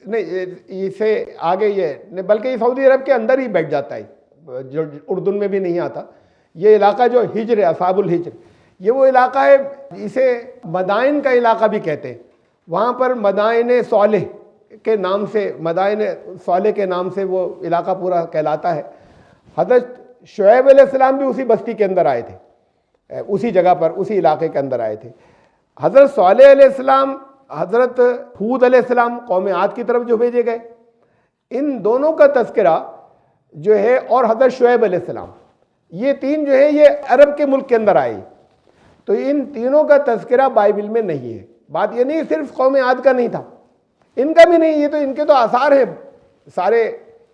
نہیں، اسے آگے یہ نہیں، بلکہ یہ سعودی عرب کے اندر ہی بیٹھ جاتا ہے، جو اردن میں بھی نہیں آتا۔ یہ علاقہ جو ہجر ہے، اصحاب الحجر، یہ وہ علاقہ ہے، اسے مدائن کا علاقہ بھی کہتے ہیں۔ وہاں پر مدائن صالح کے نام سے، مدائن صالح کے نام سے وہ علاقہ پورا کہلاتا ہے۔ حضرت شعیب علیہ السلام بھی اسی بستی کے اندر آئے تھے، اسی جگہ پر، اسی علاقے کے اندر آئے تھے۔ حضرت صالح علیہ السلام، حضرت ہود علیہ السلام قوم عاد کی طرف جو بھیجے گئے، ان دونوں کا تذکرہ جو ہے، اور حضرت شعیب علیہ السلام، یہ تین جو ہے یہ عرب کے ملک کے اندر آئی، تو ان تینوں کا تذکرہ بائبل میں نہیں ہے۔ بات یہ نہیں صرف قوم عاد کا نہیں تھا، ان کا بھی نہیں، یہ تو ان کے تو آثار ہیں سارے،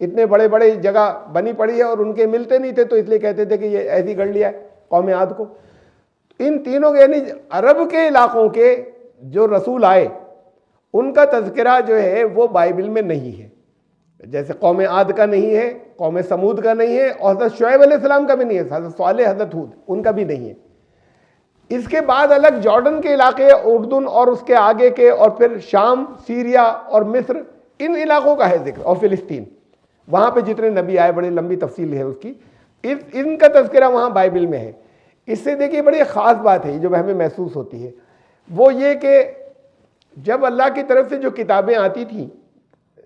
اتنے بڑے بڑے جگہ بنی پڑی ہے، اور ان کے ملتے نہیں تھے تو اس لیے کہتے تھے کہ یہ ایسی گڑھ لیا ہے قوم عاد کو۔ ان تینوں کے یعنی عرب کے علاقوں کے جو رسول آئے، ان کا تذکرہ جو ہے وہ بائبل میں نہیں ہے، جیسے قوم عاد کا نہیں ہے، قوم سمود کا نہیں ہے، اور حضرت شعیب علیہ السلام کا بھی نہیں ہے، حضرت صالح، حضرت ہود، ان کا بھی نہیں ہے۔ اس کے بعد الگ جارڈن کے علاقے، اردن اور اس کے آگے کے، اور پھر شام، سیریا اور مصر، ان علاقوں کا ہے ذکر، اور فلسطین، وہاں پہ جتنے نبی آئے، بڑی لمبی تفصیل ہے اس کی، ان کا تذکرہ وہاں بائبل میں ہے۔ اس سے دیکھیے بڑی خاص بات ہے جو ہمیں محسوس ہوتی ہے، وہ یہ کہ جب اللہ کی طرف سے جو کتابیں آتی تھیں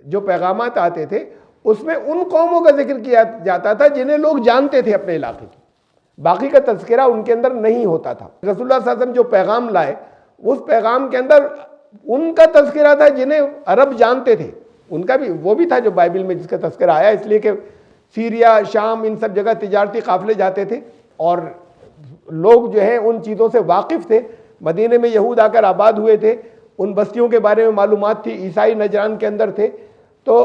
جو پیغامات آتے تھے اس میں ان قوموں کا ذکر کیا جاتا تھا جنہیں لوگ جانتے تھے اپنے علاقے کی، باقی کا تذکرہ ان کے اندر نہیں ہوتا تھا۔ رسول اللہ صلی اللہ علیہ وسلم جو پیغام لائے اس پیغام کے اندر ان کا تذکرہ تھا جنہیں عرب جانتے تھے، ان کا بھی وہ بھی تھا جو بائبل میں جس کا تذکرہ آیا، اس لیے کہ سیریا، شام، ان سب جگہ تجارتی قافلے جاتے تھے اور لوگ جو ہیں ان چیزوں سے واقف تھے۔ مدینے میں یہود آ کر آباد ہوئے تھے، ان بستیوں کے بارے میں معلومات تھی، عیسائی نجران کے اندر تھے۔ تو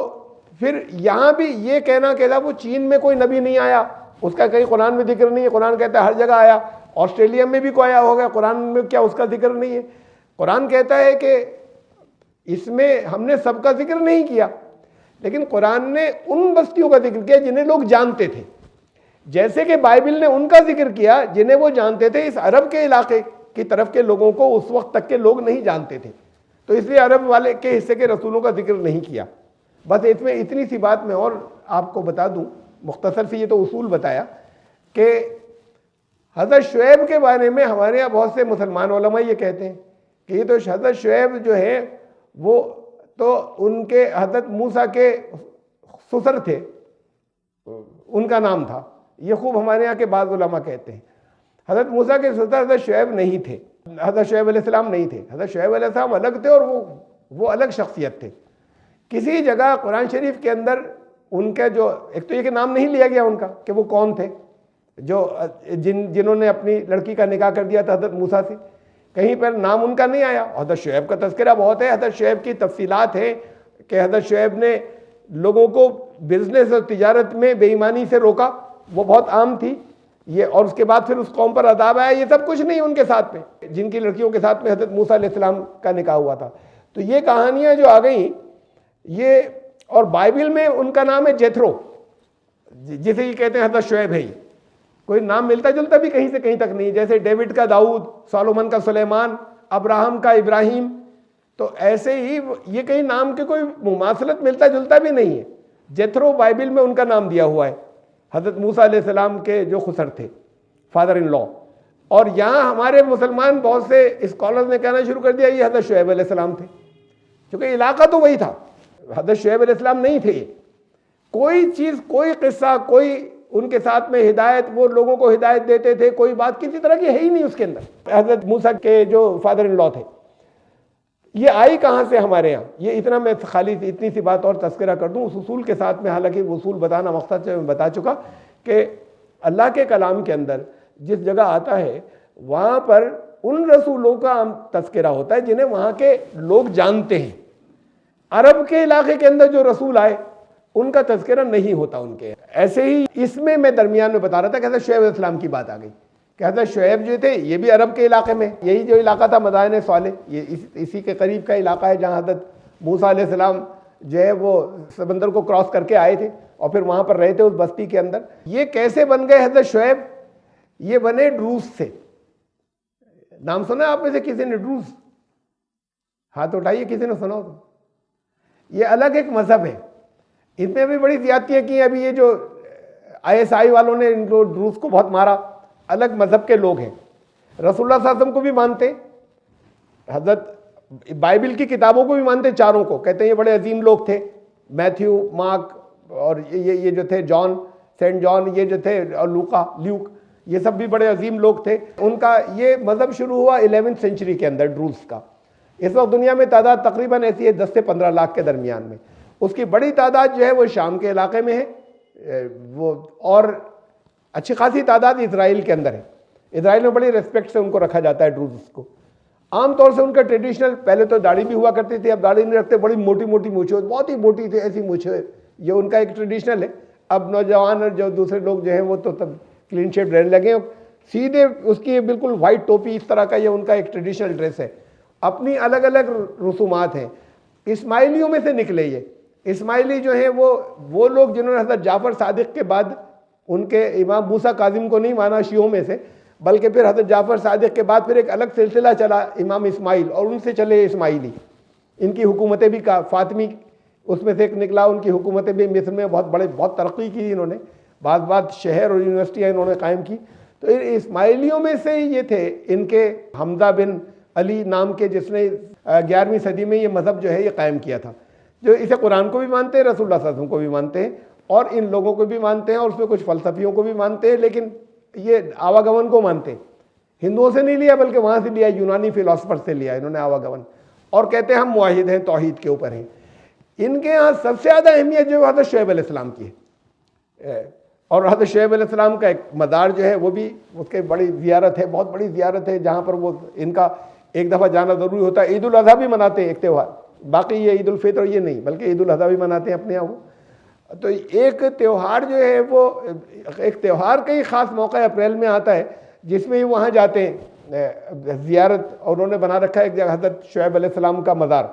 پھر یہاں بھی یہ کہنا کہ وہ چین میں کوئی نبی نہیں آیا، اس کا کہیں قرآن میں ذکر نہیں ہے، قرآن کہتا ہے ہر جگہ آیا، آسٹریلیا میں بھی کوئی آیا ہوگا، قرآن میں کیا اس کا ذکر نہیں ہے؟ قرآن کہتا ہے کہ اس میں ہم نے سب کا ذکر نہیں کیا، لیکن قرآن نے ان بستیوں کا ذکر کیا جنہیں لوگ جانتے تھے، جیسے کہ بائبل نے ان کا ذکر کیا جنہیں وہ جانتے تھے۔ اس عرب کے علاقے کی طرف کے لوگوں کو اس وقت تک کے لوگ نہیں جانتے تھے، تو اس لیے عرب والے کے حصے کے رسولوں کا ذکر نہیں کیا۔ بس اس میں اتنی سی بات میں اور آپ کو بتا دوں، مختصر سے یہ تو اصول بتایا کہ حضرت شعیب کے بارے میں ہمارے یہاں بہت سے مسلمان علماء یہ کہتے ہیں کہ یہ تو حضرت شعیب جو ہے وہ تو ان کے حضرت موسیٰ کے سسر تھے، ان کا نام تھا، یہ خوب ہمارے یہاں کے بعض علماء کہتے ہیں۔ حضرت موسیٰ کے سسر حضرت شعیب نہیں تھے، حضرت شعیب علیہ السلام نہیں تھے، حضرت شعیب علیہ السلام الگ تھے اور وہ الگ شخصیت تھے۔ کسی جگہ قرآن شریف کے اندر ان کا جو ایک تو یہ کہ نام نہیں لیا گیا ان کا کہ وہ کون تھے جو جنہوں نے اپنی لڑکی کا نکاح کر دیا تھا حضرت موسیٰ سے، کہیں پر نام ان کا نہیں آیا۔ حضرت شعیب کا تذکرہ بہت ہے، حضرت شعیب کی تفصیلات ہیں کہ حضرت شعیب نے لوگوں کو بزنس اور تجارت میں بے ایمانی سے روکا، وہ بہت عام تھی یہ، اور اس کے بعد پھر اس قوم پر عذاب آیا، یہ سب کچھ نہیں ان کے ساتھ میں، جن کی لڑکیوں کے ساتھ میں حضرت موسیٰ علیہ السلام کا نکاح ہوا تھا۔ تو یہ کہانیاں جو آ گئیں یہ، اور بائبل میں ان کا نام ہے جیتھرو، جسے یہ کہتے ہیں حضرت شعیب ہے، کوئی نام ملتا جلتا بھی کہیں سے کہیں تک نہیں، جیسے ڈیوڈ کا داؤد، سولومن کا سلیمان، ابراہم کا ابراہیم، تو ایسے ہی یہ کہیں نام کے کوئی مماثلت ملتا جلتا بھی نہیں ہے۔ جیتھرو بائبل میں ان کا نام دیا ہوا ہے، حضرت موسیٰ علیہ السلام کے جو خسر تھے، فادر ان لا۔ اور یہاں ہمارے مسلمان بہت سے اسکالرز نے کہنا شروع کر دیا یہ حضرت شعیب علیہ السلام تھے، کیونکہ علاقہ تو وہی تھا، حضرت شعیب علیہ السلام نہیں تھے۔ کوئی چیز، کوئی قصہ، کوئی ان کے ساتھ میں ہدایت، وہ لوگوں کو ہدایت دیتے تھے، کوئی بات کسی طرح کی ہے ہی نہیں اس کے اندر۔ حضرت موسیٰ کے جو فادر ان لا تھے، یہ آئی کہاں سے ہمارے یہاں؟ یہ اتنا میں خالی اتنی سی بات اور تذکرہ کر دوں اس اصول کے ساتھ میں، حالانکہ وہ اصول بتانا مقصد سے میں بتا چکا کہ اللہ کے کلام کے اندر جس جگہ آتا ہے وہاں پر ان رسولوں کا تذکرہ ہوتا ہے جنہیں وہاں کے لوگ جانتے ہیں۔ عرب کے علاقے کے اندر جو رسول آئے ان کا تذکرہ نہیں ہوتا ان کے۔ ایسے ہی اس میں درمیان میں بتا رہا تھا کہ حضرت شعیب علیہ السلام کی بات آ گئی کہ حضرت شعیب جو تھے یہ بھی عرب کے علاقے میں، یہی جو علاقہ تھا مدائن صالح، یہ اسی کے قریب کا علاقہ ہے جہاں حضرت موسیٰ علیہ السلام جو ہے وہ سمندر کو کراس کر کے آئے تھے اور پھر وہاں پر رہے تھے اس بستی کے اندر۔ یہ کیسے بن گئے حضرت شعیب؟ یہ بنے ڈروز سے۔ نام سنا آپ میں سے کسی نے ڈروز؟ ہاتھ اٹھائیے کسی نے سنا ہو تو۔ یہ الگ ایک مذہب ہے، ان میں بھی بڑی زیادتیاں کی ہیں۔ ابھی یہ جو ISI والوں نے ان کو ڈروز کو بہت مارا، الگ مذہب کے لوگ ہیں، رسول اللہ صلی اللہ علیہ وسلم کو بھی مانتے، حضرت بائبل کی کتابوں کو بھی مانتے، چاروں کو، کہتے ہیں یہ بڑے عظیم لوگ تھے، میتھیو، مارک اور یہ جو تھے جان، سینٹ جان، یہ جو تھے، اور لیوک، یہ سب بھی بڑے عظیم لوگ تھے۔ ان کا یہ مذہب شروع ہوا 11ویں سینچری کے اندر ڈروز کا۔ اس وقت دنیا میں تعداد تقریباً ایسی ہے 10 سے 15 لاکھ کے درمیان میں، اس کی بڑی تعداد جو ہے وہ شام کے علاقے میں ہے، وہ اور اچھی خاصی تعداد اسرائیل کے اندر ہے۔ اسرائیل میں بڑی ریسپیکٹ سے ان کو رکھا جاتا ہے ڈروز کو۔ عام طور سے ان کا ٹریڈیشنل، پہلے تو داڑھی بھی ہوا کرتی تھی، اب داڑھی نہیں رکھتے، بڑی موٹی موٹی مونچھیں، بہت ہی موٹی تھی ایسی مونچھیں، یہ ان کا ایک ٹریڈیشنل ہے۔ اب نوجوان اور جو دوسرے لوگ جو ہیں وہ تو تب کلین شیپ رہنے لگے، سیدھے اس کی بالکل وائٹ ٹوپی اس طرح کا، یہ ان کا ایک ٹریڈیشنل ڈریس ہے۔ اپنی الگ الگ رسومات ہیں، اسماعیلیوں میں سے نکلے یہ۔ اسماعیلی جو ہیں وہ لوگ جنہوں نے حضرت جعفر صادق کے بعد ان کے امام موسیٰ کاظم کو نہیں مانا شیعوں میں سے، بلکہ پھر حضرت جعفر صادق کے بعد پھر ایک الگ سلسلہ چلا امام اسماعیل، اور ان سے چلے اسماعیلی۔ ان کی حکومتیں بھی فاطمی اس میں سے ایک نکلا، ان کی حکومتیں بھی مصر میں بہت ترقی کی انہوں نے، بعض شہر اور یونیورسٹیاں انہوں نے قائم کی۔ تو اسماعیلیوں میں سے یہ تھے، ان کے حمزہ بن علی نام کے، جس نے 11ویں صدی میں یہ مذہب جو ہے یہ قائم کیا تھا۔ جو اسے قرآن کو بھی مانتے ہیں، رسول اللہ صلی اللہ علیہ وسلم کو بھی مانتے ہیں، اور ان لوگوں کو بھی مانتے ہیں، اور اس میں کچھ فلسفیوں کو بھی مانتے ہیں، لیکن یہ آواگمن کو مانتے ہیں۔ ہندوؤں سے نہیں لیا بلکہ وہاں سے لیا، یونانی فلاسفر سے لیا انہوں نے آواگمن، اور کہتے ہیں ہم موحد ہیں، توحید کے اوپر ہیں۔ ان کے ہاں سب سے زیادہ اہمیت جو حضرت شعیب علیہ السلام کی ہے، اور حضرت شعیب علیہ السلام کا ایک مزار جو ہے وہ بھی اس کے بڑی زیارت ہے، بہت بڑی زیارت ہے، جہاں پر وہ ان کا ایک دفعہ جانا ضروری ہوتا ہے۔ عید الاضحیٰ بھی مناتے ہیں ایک تہوار، باقی یہ عید الفطر یہ نہیں بلکہ عید الاضحیٰ بھی مناتے ہیں اپنے یہاں۔ تو ایک تہوار جو ہے وہ ایک تہوار کا ہی خاص موقع اپریل میں آتا ہے جس میں وہاں جاتے ہیں زیارت، اور انہوں نے بنا رکھا ہے ایک جگہ حضرت شعیب علیہ السلام کا مزار۔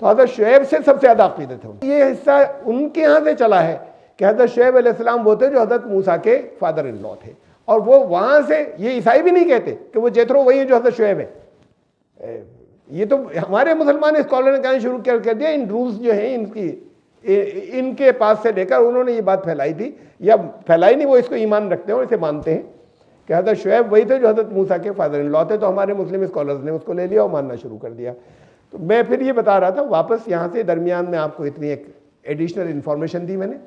تو حضرت شعیب سے سب سے زیادہ عقیدت ہے، یہ حصہ ان کے ہاں سے چلا ہے کہ حضرت شعیب علیہ السلام وہ تھے جو حضرت موسیٰ کے فادر ان لا تھے، اور وہ وہاں سے، یہ عیسائی بھی نہیں کہتے کہ وہ جیترو وہی ہے جو حضرت شعیب ہے۔ یہ تو ہمارے مسلمان اسکالر نے کہنا شروع کر دیا، ان روس جو ہیں ان کے پاس سے لے کر انہوں نے یہ بات پھیلائی تھی، یا پھیلائی نہیں، وہ اس کو ایمان رکھتے ہیں اور اسے مانتے ہیں کہ حضرت شعیب وہی تھے جو حضرت موسیٰ کے فادر ان لا تھے۔ تو ہمارے مسلم اسکالرز نے اس کو لے لیا اور ماننا شروع کر دیا۔ تو میں پھر یہ بتا رہا تھا واپس یہاں سے، درمیان میں آپ کو اتنی ایک ایڈیشنل انفارمیشن دی میں نے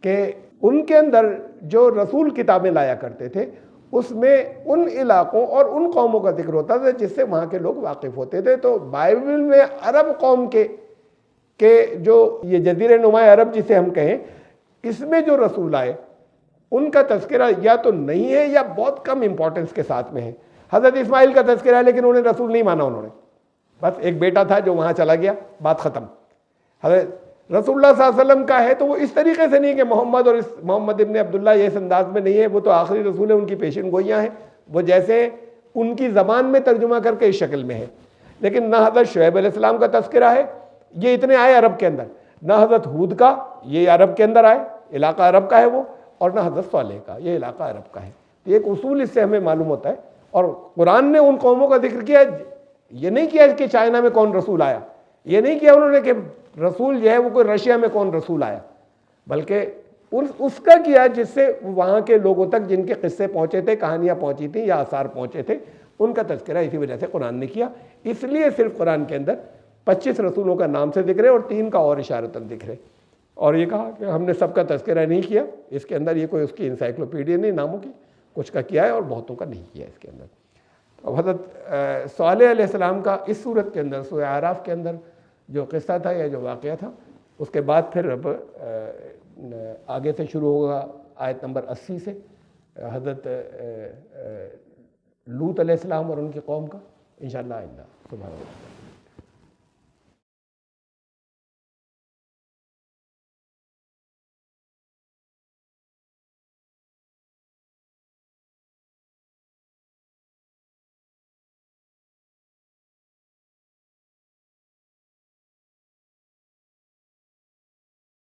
کہ ان کے اندر جو رسول کتابیں لایا کرتے تھے اس میں ان علاقوں اور ان قوموں کا ذکر ہوتا تھا جس سے وہاں کے لوگ واقف ہوتے تھے۔ تو بائبل میں عرب قوم کے جو یہ جزیرہ نما عرب جسے ہم کہیں، اس میں جو رسول آئے ان کا تذکرہ یا تو نہیں ہے یا بہت کم امپورٹنس کے ساتھ میں ہے۔ حضرت اسماعیل کا تذکرہ ہے لیکن انہیں رسول نہیں مانا، انہوں نے بس ایک بیٹا تھا جو وہاں چلا گیا، بات ختم۔ حضرت رسول اللہ صلی اللہ علیہ وسلم کا ہے تو وہ اس طریقے سے نہیں کہ محمد اور محمد ابن عبداللہ یہ اس انداز میں نہیں ہے، وہ تو آخری رسول ہے، ان کی پیشن گوئیاں ہیں، وہ جیسے ان کی زبان میں ترجمہ کر کے اس شکل میں ہے۔ لیکن نہ حضرت شعیب علیہ السلام کا تذکرہ ہے، یہ اتنے آئے عرب کے اندر، نہ حضرت ہود کا، یہ عرب کے اندر آئے، علاقہ عرب کا ہے وہ، اور نہ حضرت صالح کا، یہ علاقہ عرب کا ہے۔ ایک اصول اس سے ہمیں معلوم ہوتا ہے۔ اور قرآن نے ان قوموں کا ذکر کیا، یہ نہیں کیا کہ چائنا میں کون رسول آیا، یہ نہیں کیا انہوں نے کہ رسول جو ہے وہ کوئی رشیا میں کون رسول آیا، بلکہ اس کا کیا جس سے وہاں کے لوگوں تک جن کے قصے پہنچے تھے، کہانیاں پہنچی تھیں یا آثار پہنچے تھے، ان کا تذکرہ اسی وجہ سے قرآن نے کیا۔ اس لیے صرف قرآن کے اندر 25 رسولوں کا نام سے ذکر ہے اور 3 کا اور اشارتاً ذکر ہے۔ اور یہ کہا کہ ہم نے سب کا تذکرہ نہیں کیا، اس کے اندر یہ کوئی اس کی انسائکلوپیڈیا نہیں ناموں کی، کچھ کا کیا ہے اور بہتوں کا نہیں کیا اس کے اندر۔ اب حضرت صالح علیہ السلام کا اس صورت کے اندر، سورہ اعراف کے اندر جو قصہ تھا یا جو واقعہ تھا، اس کے بعد پھر اب آگے سے شروع ہوگا آیت نمبر 80 سے حضرت لوط علیہ السلام اور ان کی قوم کا، انشاءاللہ آئندہ۔ سبحان اللہ۔